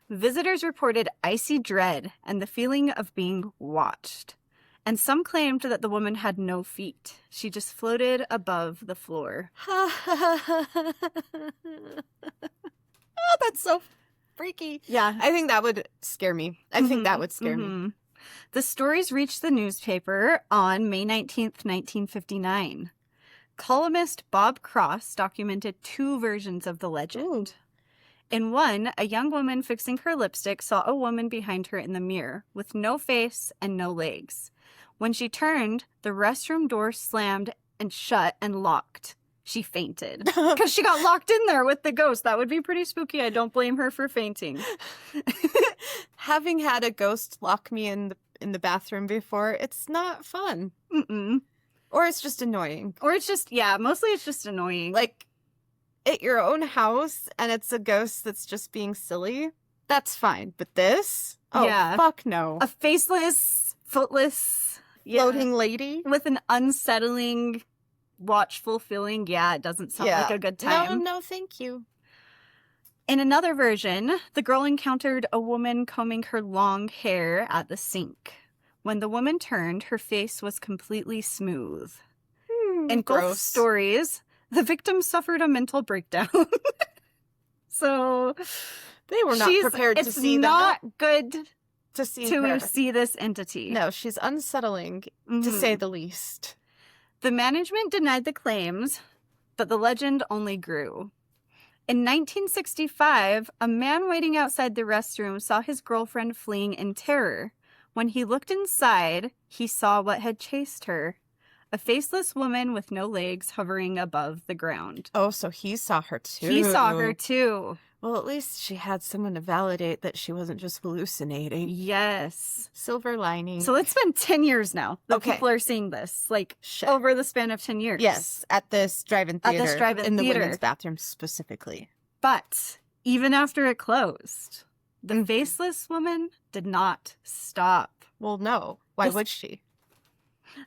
Visitors reported icy dread and the feeling of being watched. And some claimed that the woman had no feet. She just floated above the floor. Oh, that's so freaky. Yeah. I think that would scare me. I think that would scare me. The stories reached the newspaper on May 19th, 1959. Columnist Bob Cross documented 2 versions of the legend. In one, a young woman fixing her lipstick saw a woman behind her in the mirror with no face and no legs. When she turned, the restroom door slammed and shut and locked. She fainted because she got locked in there with the ghost. That would be pretty spooky. I don't blame her for fainting. Having had a ghost lock me in the bathroom before, it's not fun. Mm-mm. Or it's just annoying. Or it's just, yeah, mostly it's just annoying. Like, at your own house, and it's a ghost that's just being silly, that's fine. But this? Oh, Yeah. fuck no. A faceless, footless, Floating lady? with an unsettling, watchful feeling. Yeah, it doesn't sound like a good time. No, thank you. In another version, the girl encountered a woman combing her long hair at the sink. When the woman turned, her face was completely smooth. In both Gross. stories, the victim suffered a mental breakdown. So They were not prepared to see It's that. not good To see to her. see this entity. No, she's unsettling, to say the least. The management denied the claims, but the legend only grew. In 1965, a man waiting outside the restroom saw his girlfriend fleeing in terror. When he looked inside, he saw what had chased her. A faceless woman with no legs hovering above the ground. Oh, so he saw her too. He saw her too. Well, at least she had someone to validate that she wasn't just hallucinating. Yes. Silver lining. So it's been 10 years now that Okay. people are seeing this. Like, Shit. over the span of 10 years. Yes, at this drive-in At theater. this drive-in in the theater. women's bathroom specifically. But even after it closed, the faceless woman did not stop. Well, no. Why This- would she?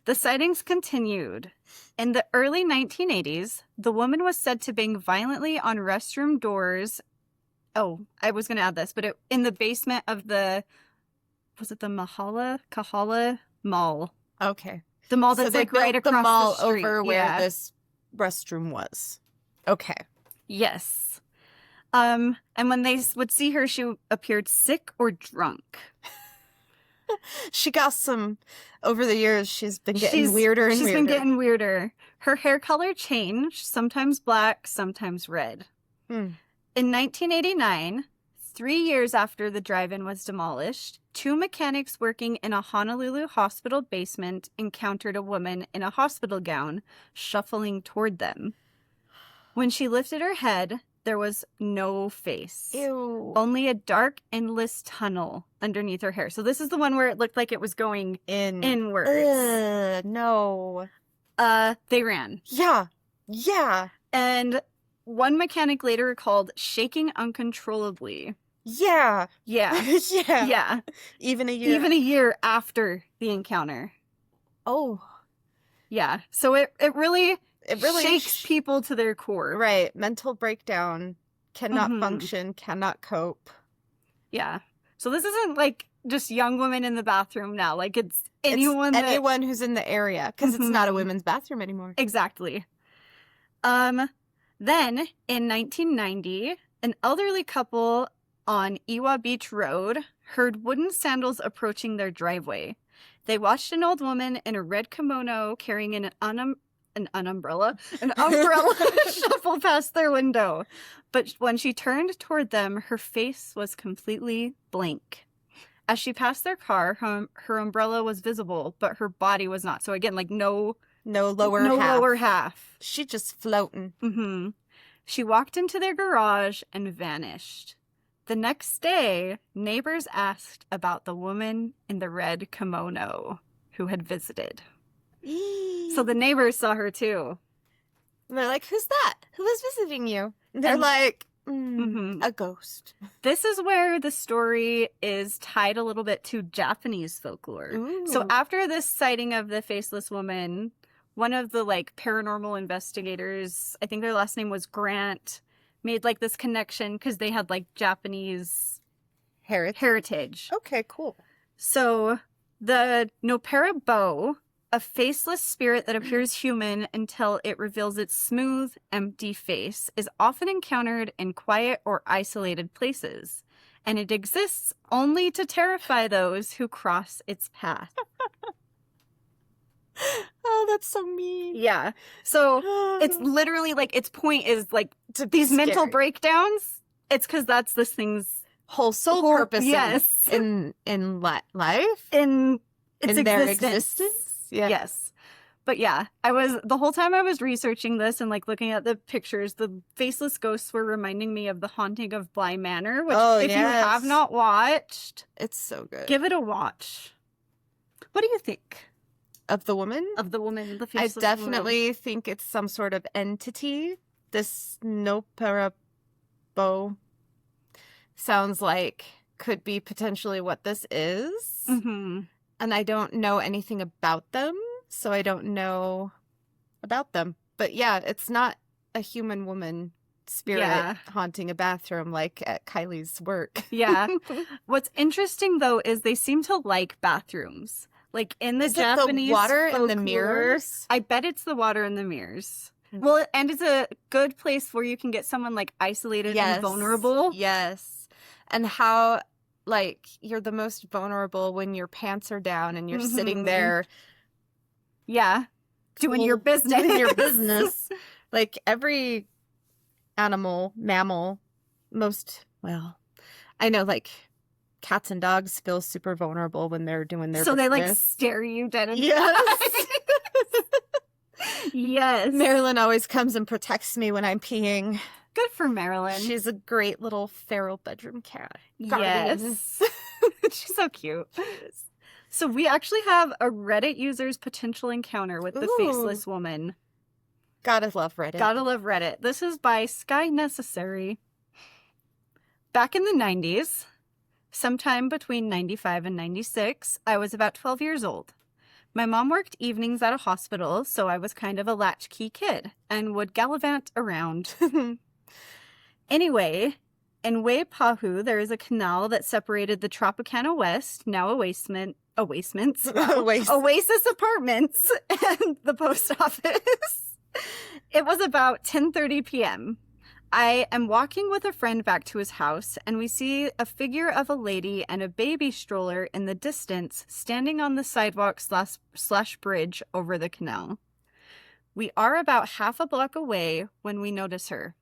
The sightings continued. In the early 1980s, the woman was said to bang violently on restroom doors. Oh, I was going to add this, but in the basement of the, was it the Kahala mall. Okay. The mall So that's they like right built across the mall the street. over where Yeah. this restroom was. Okay. Yes. And when they would see her, she appeared sick or drunk. She got some, over the years, she's been getting weirder and She's weirder. been getting weirder. Her hair color changed, sometimes black, sometimes red. In 1989, 3 years after the drive-in was demolished, 2 mechanics working in a Honolulu hospital basement encountered a woman in a hospital gown shuffling toward them. When she lifted her head, there was no face. Ew. Only a dark, endless tunnel underneath her hair. So this is the one where it looked like it was going inwards. No. They ran. Yeah. Yeah. And one mechanic later recalled shaking uncontrollably. Yeah. Yeah. Yeah. Yeah. Even a year. Even a year after the encounter. Oh. Yeah. So it really It shakes people to their core. Right. Mental breakdown. Cannot Mhm. function. Cannot cope. Yeah. So this isn't like just young women in the bathroom now. Like it's anyone who's in the area, because it's not a women's bathroom anymore. Exactly. Then in 1990, an elderly couple on Iwa Beach Road heard wooden sandals approaching their driveway. They watched an old woman in a red kimono carrying an umbrella shuffle past their window. But when she turned toward them, her face was completely blank. As she passed their car, her umbrella was visible, but her body was not. So again, like no lower half. She just floating. Mm-hmm. She walked into their garage and vanished. The next day, neighbors asked about the woman in the red kimono who had visited. So the neighbors saw her too. And they're like, "Who's that? Who was visiting you?" And they're like, a ghost. This is where the story is tied a little bit to Japanese folklore. Ooh. So after this sighting of the faceless woman, one of the like paranormal investigators, I think their last name was Grant, made like this connection because they had like Japanese heritage. Okay, cool. So the Nopera bow, a faceless spirit that appears human until it reveals its smooth, empty face, is often encountered in quiet or isolated places, and it exists only to terrify those who cross its path. Oh, that's so mean. Yeah. So it's literally like its point is like to these mental breakdowns. It's because that's this thing's whole sole purpose. Yes. In life, in its in their existence. existence. Yeah. Yes. But yeah, the whole time I was researching this and like looking at the pictures, the faceless ghosts were reminding me of the haunting of Bly Manor, which if you have not watched, it's so good. give it a watch. What do you think? Of the woman? Of the woman, the I faceless definitely think it's some sort of entity. This Nopera bow sounds like could be potentially what this is. Mm-hmm. And I don't know anything about them, so I don't know about them. But yeah, it's not a human woman spirit haunting a bathroom like at Kylie's work. Yeah. What's interesting, though, is they seem to like bathrooms. Like in the Japanese the water and the folklore, mirrors? I bet it's the water and the mirrors. Well, and it's a good place where you can get someone like isolated and vulnerable. Yes. And how, like, you're the most vulnerable when your pants are down and you're sitting there. Yeah. Doing your business. Doing your business. Like every mammal, I know, like, cats and dogs feel super vulnerable when they're doing their business. They like stare you dead in the Yes. eye. Yes. Marilyn always comes and protects me when I'm peeing. Good for Marilyn. She's a great little feral bedroom cat. Yes. She's so cute. So we actually have a Reddit user's potential encounter with the faceless woman. Gotta love Reddit. Gotta love Reddit. This is by Sky Necessary. Back in the 90s, sometime between 95 and 96, I was about 12 years old. My mom worked evenings at a hospital, so I was kind of a latchkey kid and would gallivant around. Anyway, in Waipahu, there is a canal that separated the Tropicana West, now a Oasements. Oasis. Oasis Apartments and the post office. It was about 10:30 p.m. I am walking with a friend back to his house, and we see a figure of a lady and a baby stroller in the distance standing on the sidewalk slash bridge over the canal. We are about half a block away when we notice her.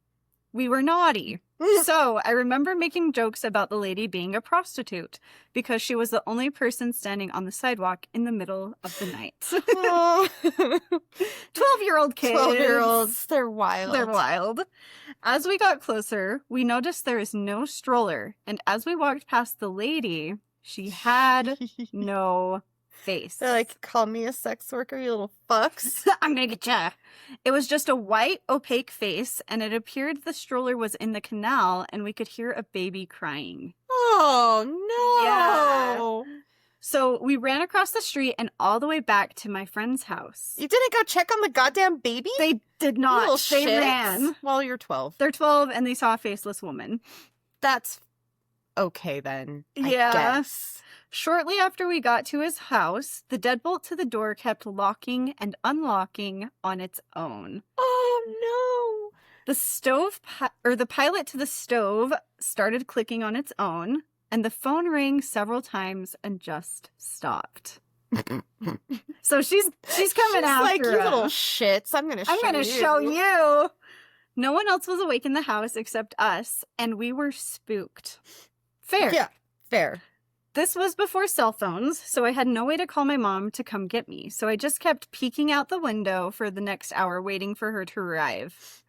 We were naughty. So I remember making jokes about the lady being a prostitute because she was the only person standing on the sidewalk in the middle of the night. 12-year-old kids. 12-year-olds. They're wild. They're wild. As we got closer, we noticed there is no stroller. And as we walked past the lady, she had no face. They're like, call me a sex worker, you little fucks. I'm gonna get ya. It was just a white, opaque face, and it appeared the stroller was in the canal, and we could hear a baby crying. Oh, no. Yeah. So we ran across the street and all the way back to my friend's house. You didn't go check on the goddamn baby? They did You not. little They shits. ran. Well, you're 12. They're 12, and they saw a faceless woman. That's okay, then. Yeah. I guess. Shortly after we got to his house, the deadbolt to the door kept locking and unlocking on its own. Oh, The the pilot to the stove started clicking on its own, and the phone rang several times and just stopped. no. So she's coming She's after like, you us. little shits. I'm gonna show you. No one else was awake in the house except us, and we were spooked. Fair. Yeah, fair. This was before cell phones, so I had no way to call my mom to come get me. So I just kept peeking out the window for the next hour, waiting for her to arrive.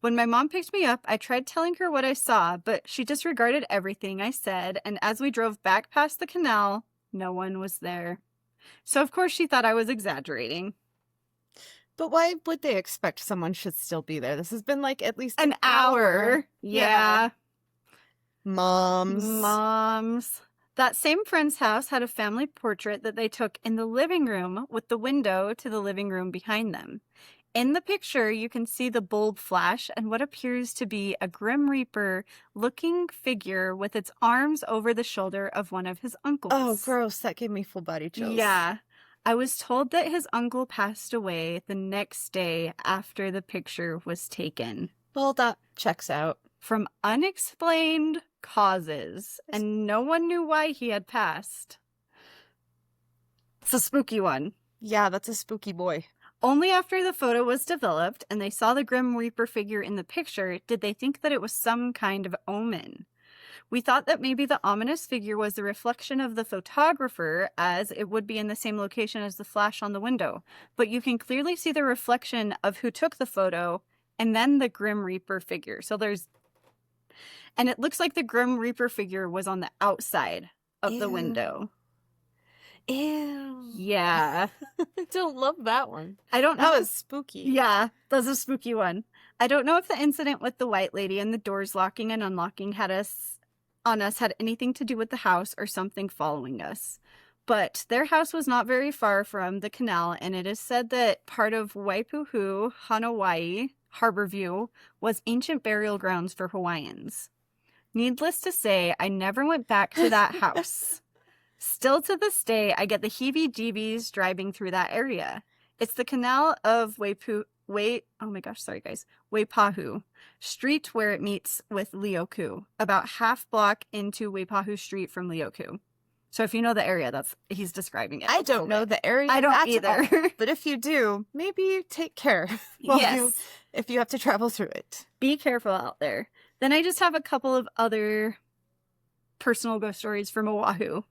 When my mom picked me up, I tried telling her what I saw, but she disregarded everything I said, and as we drove back past the canal, no one was there. So of course she thought I was exaggerating. But why would they expect someone should still be there? This has been like at least An hour. Yeah. Moms. That same friend's house had a family portrait that they took in the living room with the window to the living room behind them. In the picture, you can see the bulb flash and what appears to be a Grim Reaper-looking figure with its arms over the shoulder of one of his uncles. Oh, gross. That gave me full body chills. Yeah. I was told that his uncle passed away the next day after the picture was taken. Well, that checks out. From unexplained causes, and no one knew why he had passed. It's a spooky one. Yeah, that's a spooky boy. Only after the photo was developed and they saw the Grim Reaper figure in the picture did they think that it was some kind of omen. We thought that maybe the ominous figure was the reflection of the photographer, as it would be in the same location as the flash on the window. But you can clearly see the reflection of who took the photo and then the Grim Reaper figure. And it looks like the Grim Reaper figure was on the outside of the window. Ew. Yeah. I don't love that one. I don't know. That was spooky. Yeah, that's a spooky one. I don't know if the incident with the white lady and the doors locking and unlocking had anything to do with the house or something following us. But their house was not very far from the canal, and it is said that part of Waipuhu, Hawaii, Harborview, was ancient burial grounds for Hawaiians. Needless to say, I never went back to that house. Still to this day, I get the heebie-jeebies driving through that area. It's the canal of Waipahu Street where it meets with Leoku, about half block into Waipahu Street from Leoku. So if you know the area, he's describing it. I don't know the area. I don't at either. all. But if you do, maybe take care. If you have to travel through it. Be careful out there. Then I just have a couple of other personal ghost stories from Oahu.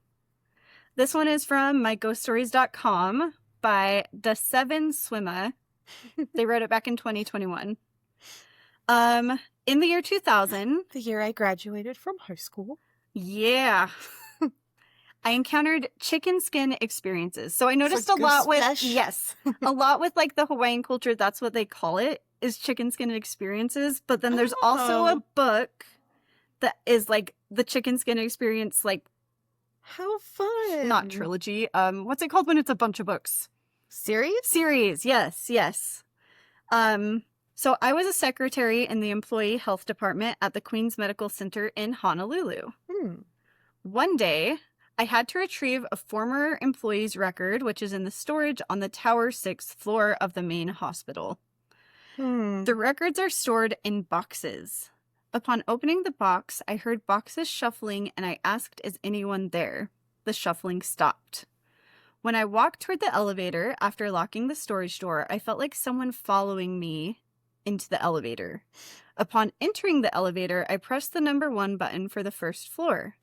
This one is from myghoststories.com by Da Seven Swimma. They wrote it back in 2021. In the year 2000. The year I graduated from high school. Yeah. I encountered chicken skin experiences. So I noticed So a lot with, flesh? yes, a lot with like the Hawaiian culture. That's what they call it, is chicken skin experiences. But then there's also a book that is like the chicken skin experience, like, how fun. not trilogy. What's it called when it's a bunch of books? Series. Yes. So I was a secretary in the employee health department at the Queen's Medical Center in Honolulu. One day, I had to retrieve a former employee's record, which is in the storage on the tower 6th floor of the main hospital. The records are stored in boxes. Upon opening the box, I heard boxes shuffling and I asked, "Is anyone there?" The shuffling stopped. When I walked toward the elevator after locking the storage door, I felt like someone following me into the elevator. Upon entering the elevator, I pressed the number 1 button for the first floor.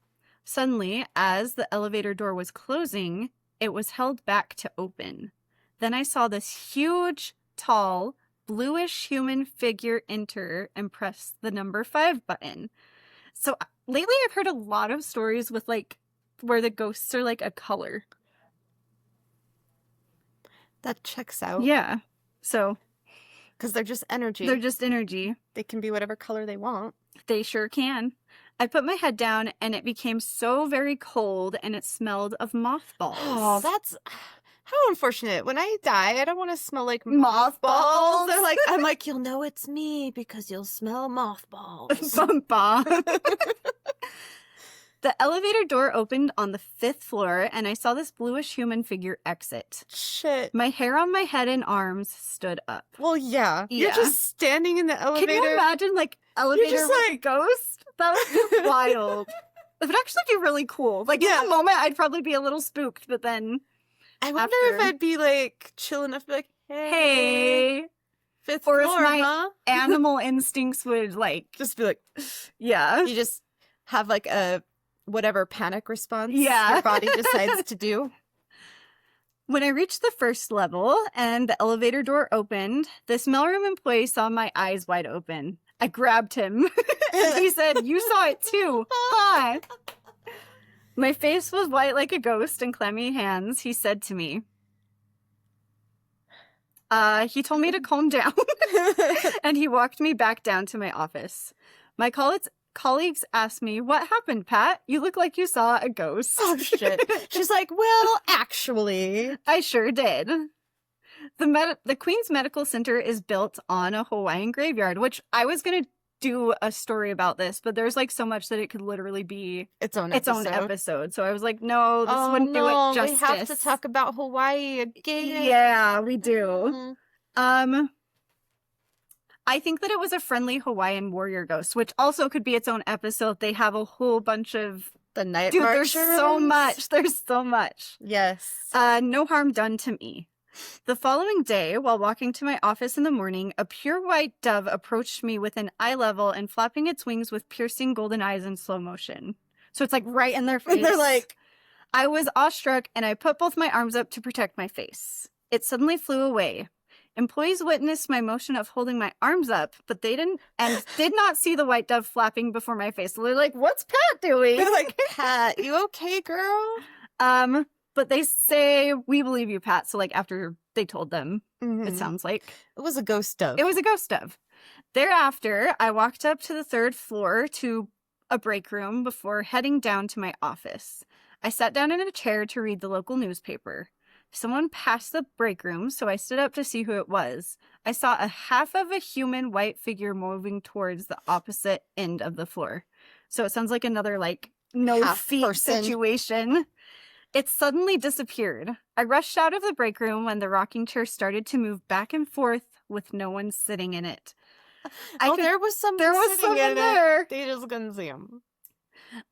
Suddenly, as the elevator door was closing, it was held back to open. Then I saw this huge, tall, bluish human figure enter and press the number 5 button. So lately I've heard a lot of stories with like where the ghosts are like a color. That checks out. Yeah. So Because they're just energy. they're just energy. They can be whatever color they want. They sure can. I put my head down and it became so very cold and it smelled of mothballs. Oh, that's how unfortunate. When I die, I don't want to smell like Mothballs. They're like, I'm like, you'll know it's me because you'll smell mothballs. Bum, bum. The elevator door opened on the 5th floor and I saw this bluish human figure exit. Shit. My hair on my head and arms stood up. Well, yeah. You're Yeah. just standing in the elevator. Can you imagine, like, elevator just with a ghost? That would be wild. It would actually be really cool. Like, Yeah. in the moment, I'd probably be a little spooked, but then, I wonder if after- I'd be like chill enough to be like, hey, 5th or if floor, my- huh? animal instincts would, like, Just be like, yeah. you just have like a whatever panic response Yeah. your body decides to do. When I reached the 1st level and the elevator door opened, this mailroom employee saw my eyes wide open. I grabbed him and he said, "You saw it too. Hi." My face was white like a ghost and clammy hands. He said to me, he told me to calm down and he walked me back down to my office. My colleagues asked me, "What happened, Pat? You look like you saw a ghost." Oh, shit. She's like, well, actually. I sure did. The Queen's Medical Center is built on a Hawaiian graveyard, which I was going to do a story about this, but there's like so much that it could literally be Its own its own episode. So I was like, no, this wouldn't do it justice. We have to talk about Hawaii again. Yeah, we do. Mhm. I think that it was a friendly Hawaiian warrior ghost, which also could be its own episode. They have a whole bunch of The night dude. There's marchers. so much. There's so much. Yes. No harm done to me. The following day, while walking to my office in the morning, a pure white dove approached me within eye level and flapping its wings with piercing golden eyes in slow motion. So it's like right in their face. And they're like, I was awestruck and I put both my arms up to protect my face. It suddenly flew away. Employees witnessed my motion of holding my arms up, but they did not see the white dove flapping before my face. So they're like, "What's Pat doing?" they're like, Pat, you okay, girl? But they say, "We believe you, Pat." So like after they told them, it sounds like It was a ghost dove. it was a ghost dove. Thereafter, I walked up to the 3rd floor to a break room before heading down to my office. I sat down in a chair to read the local newspaper. Someone passed the break room, so I stood up to see who it was. I saw a half of a human white figure moving towards the opposite end of the floor. So it sounds like another like no Half feet person. situation. It suddenly disappeared. I rushed out of the break room when the rocking chair started to move back and forth with no one sitting in it. There was someone There was sitting someone in there. it. They just couldn't see him.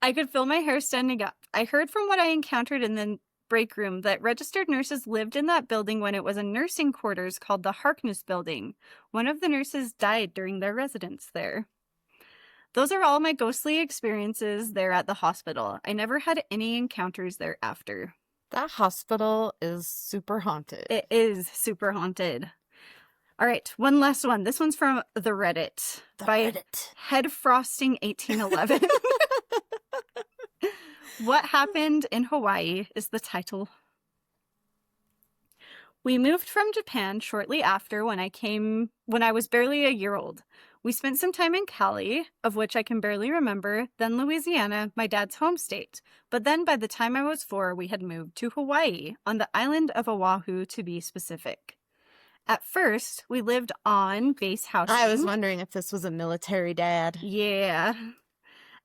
I could feel my hair standing up. I heard from what I encountered in the break room that registered nurses lived in that building when it was a nursing quarters called the Harkness Building. One of the nurses died during their residence there. Those are all my ghostly experiences there at the hospital. I never had any encounters thereafter. That hospital is super haunted. It is super haunted. All right, one last one. This one's from the Reddit by Head Frosting 1811. What Happened in Hawaii is the title. We moved from Japan shortly after when I was barely a year old. We spent some time in Cali, of which I can barely remember, then Louisiana, my dad's home state. But then by the time I was 4, we had moved to Hawaii, on the island of Oahu to be specific. At first, we lived on base housing. I was wondering if this was a military dad. Yeah.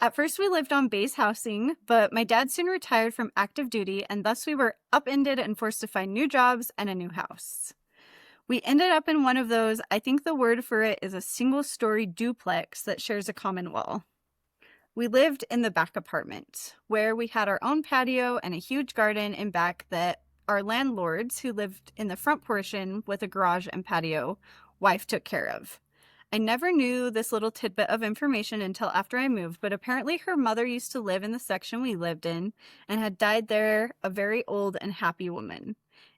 At first, we lived on base housing, but my dad soon retired from active duty, and thus we were upended and forced to find new jobs and a new house. We ended up in one of those, I think the word for it is a single-story duplex that shares a common wall. We lived in the back apartment, where we had our own patio and a huge garden in back that our landlords, who lived in the front portion with a garage and patio, wife took care of. I never knew this little tidbit of information until after I moved, but apparently her mother used to live in the section we lived in and had died there, a very old and happy woman.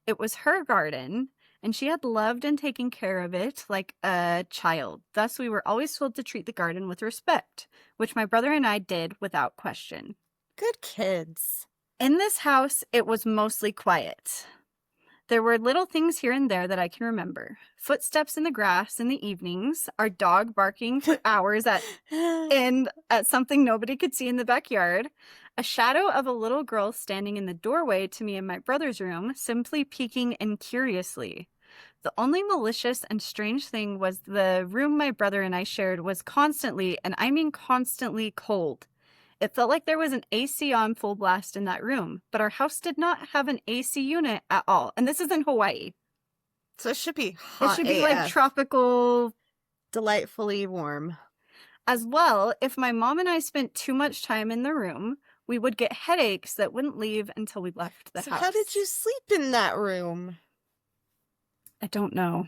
It was her garden, and she had loved and taken care of it like a child. Thus, we were always told to treat the garden with respect, which my brother and I did without question. Good kids. In this house, it was mostly quiet. There were little things here and there that I can remember. Footsteps in the grass in the evenings, our dog barking for hours at something nobody could see in the backyard, a shadow of a little girl standing in the doorway to me and my brother's room, simply peeking and curiously. The only malicious and strange thing was the room my brother and I shared was constantly, and I mean constantly, cold. It felt like there was an AC on full blast in that room, but our house did not have an AC unit at all. And this is in Hawaii. So it should be hot. It should be like tropical, delightfully warm. As well, if my mom and I spent too much time in the room, we would get headaches that wouldn't leave until we left the house. How did you sleep in that room? I don't know.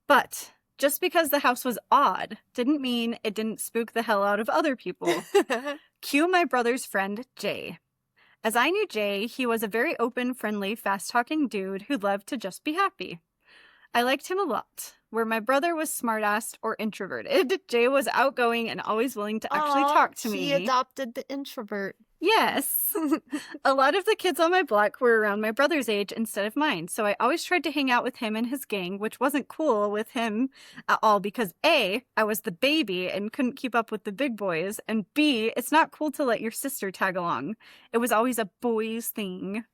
But just because the house was odd didn't mean it didn't spook the hell out of other people. Cue my brother's friend, Jay. As I knew Jay, he was a very open, friendly, fast-talking dude who loved to just be happy. I liked him a lot. Where my brother was smart-assed or introverted, Jay was outgoing and always willing to actually talk to me. He adopted the introvert. Yes. A lot of the kids on my block were around my brother's age instead of mine, so I always tried to hang out with him and his gang, which wasn't cool with him at all because A, I was the baby and couldn't keep up with the big boys, and B, it's not cool to let your sister tag along. It was always a boys thing.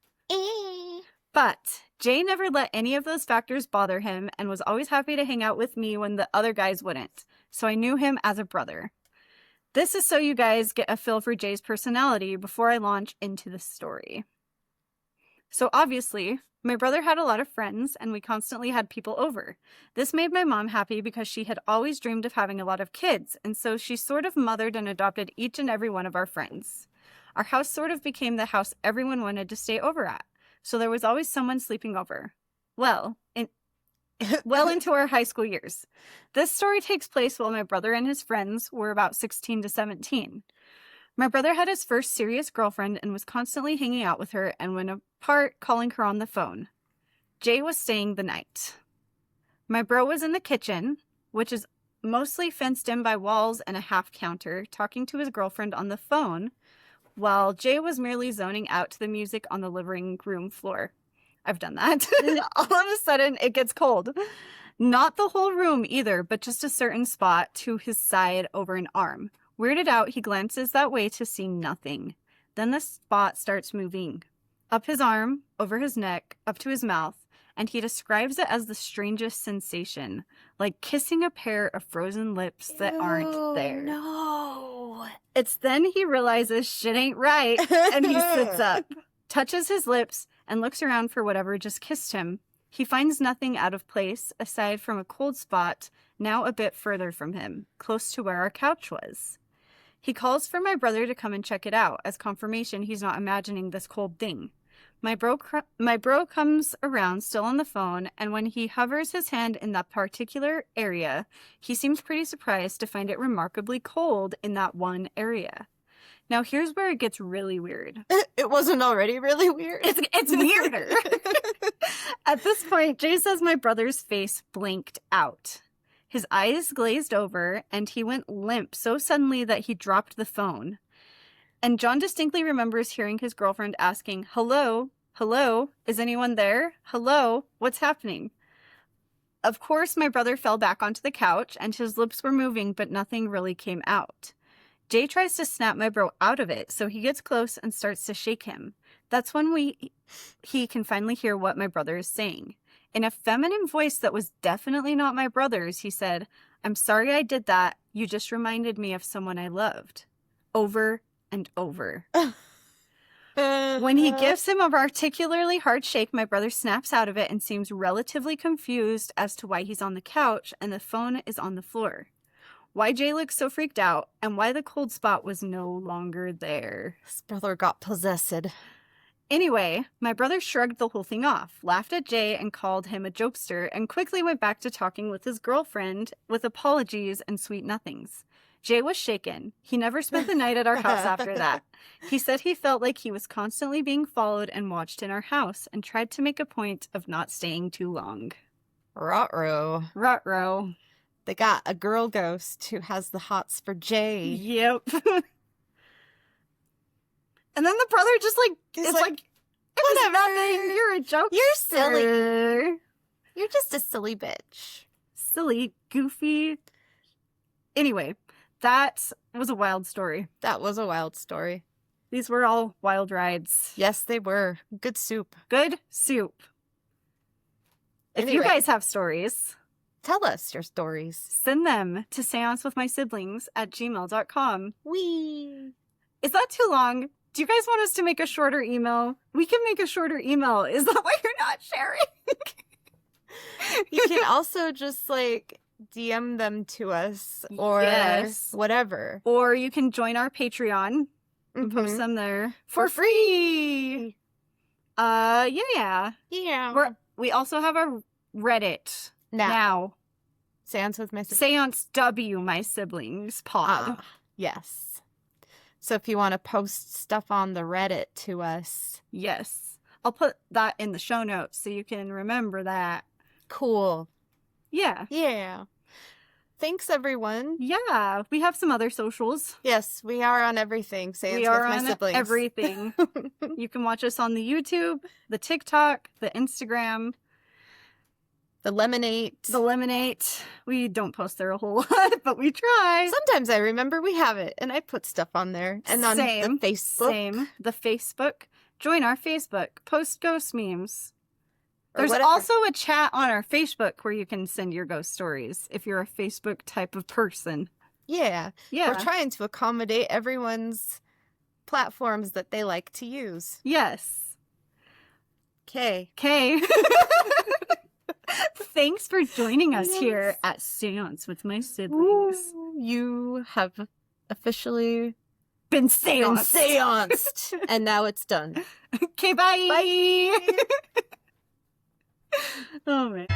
But Jay never let any of those factors bother him and was always happy to hang out with me when the other guys wouldn't, so I knew him as a brother. This is so you guys get a feel for Jay's personality before I launch into the story. So obviously, my brother had a lot of friends and we constantly had people over. This made my mom happy because she had always dreamed of having a lot of kids, and so she sort of mothered and adopted each and every one of our friends. Our house sort of became the house everyone wanted to stay over at, so there was always someone sleeping over. Well into our high school years. This story takes place while my brother and his friends were about 16 to 17. My brother had his first serious girlfriend and was constantly hanging out with her and when apart, calling her on the phone. Jay was staying the night. My bro was in the kitchen, which is mostly fenced in by walls and a half counter, talking to his girlfriend on the phone, while Jay was merely zoning out to the music on the living room floor. I've done that. All of a sudden, it gets cold. Not the whole room either, but just a certain spot to his side over an arm. Weirded out, he glances that way to see nothing. Then the spot starts moving. Up his arm, over his neck, up to his mouth, and he describes it as the strangest sensation, like kissing a pair of frozen lips that aren't there. No. It's then he realizes shit ain't right, and he sits up, touches his lips, and looks around for whatever just kissed him. He finds nothing out of place, aside from a cold spot, now a bit further from him, close to where our couch was. He calls for my brother to come and check it out, as confirmation he's not imagining this cold thing. My bro comes around, still on the phone, and when he hovers his hand in that particular area, he seems pretty surprised to find it remarkably cold in that one area. Now, here's where it gets really weird. It wasn't already really weird? It's weirder. At this point, Jay says my brother's face blinked out. His eyes glazed over, and he went limp so suddenly that he dropped the phone. And John distinctly remembers hearing his girlfriend asking, "Hello? Hello? Is anyone there? Hello? What's happening?" Of course, my brother fell back onto the couch, and his lips were moving, but nothing really came out. Jay tries to snap my bro out of it, so he gets close and starts to shake him. That's when he can finally hear what my brother is saying. In a feminine voice that was definitely not my brother's, he said, I'm sorry I did that. You just reminded me of someone I loved. Over and over. When he gives him a particularly hard shake, my brother snaps out of it and seems relatively confused as to why he's on the couch and the phone is on the floor. Why Jay looks so freaked out, and why the cold spot was no longer there. His brother got possessed. Anyway, my brother shrugged the whole thing off, laughed at Jay and called him a jokester, and quickly went back to talking with his girlfriend with apologies and sweet nothings. Jay was shaken. He never spent the night at our house after that. He said he felt like he was constantly being followed and watched in our house and tried to make a point of not staying too long. Ruh-roh. Ruh-roh. They got a girl ghost who has the hots for Jay. Yep. And then the brother just it's like, it was nothing. You're a joke. You're silly. You're just a silly bitch. Silly, goofy. Anyway, that was a wild story. That was a wild story. These were all wild rides. Yes, they were. Good soup. Good soup. If you guys have stories, tell us your stories. Send them to seancewithmysiblings@gmail.com. Wee. Is that too long? Do you guys want us to make a shorter email? We can make a shorter email. Is that why you're not sharing? You can also just DM them to us or whatever. Or you can join our Patreon and post them there for free. Yeah. We also have a Reddit now. Seance with my siblings. Seance W My Siblings pod. Yes. So if you want to post stuff on the Reddit to us. Yes. I'll put that in the show notes so you can remember that. Cool. Yeah. Yeah. Thanks, everyone. Yeah. We have some other socials. Yes, we are on everything. Seance with my siblings. Everything. You can watch us on the YouTube, the TikTok, the Instagram. The Lemonade. We don't post there a whole lot, but we try. Sometimes I remember we have it, and I put stuff on there. And on the Facebook. The Facebook. Join our Facebook. Post ghost memes. There's also a chat on our Facebook where you can send your ghost stories if you're a Facebook type of person. Yeah. We're trying to accommodate everyone's platforms that they like to use. Yes. Okay. Thanks for joining us here at Seance with My Siblings. Ooh, you have officially been seanced. And now it's done. Okay, bye. Bye. Oh, man.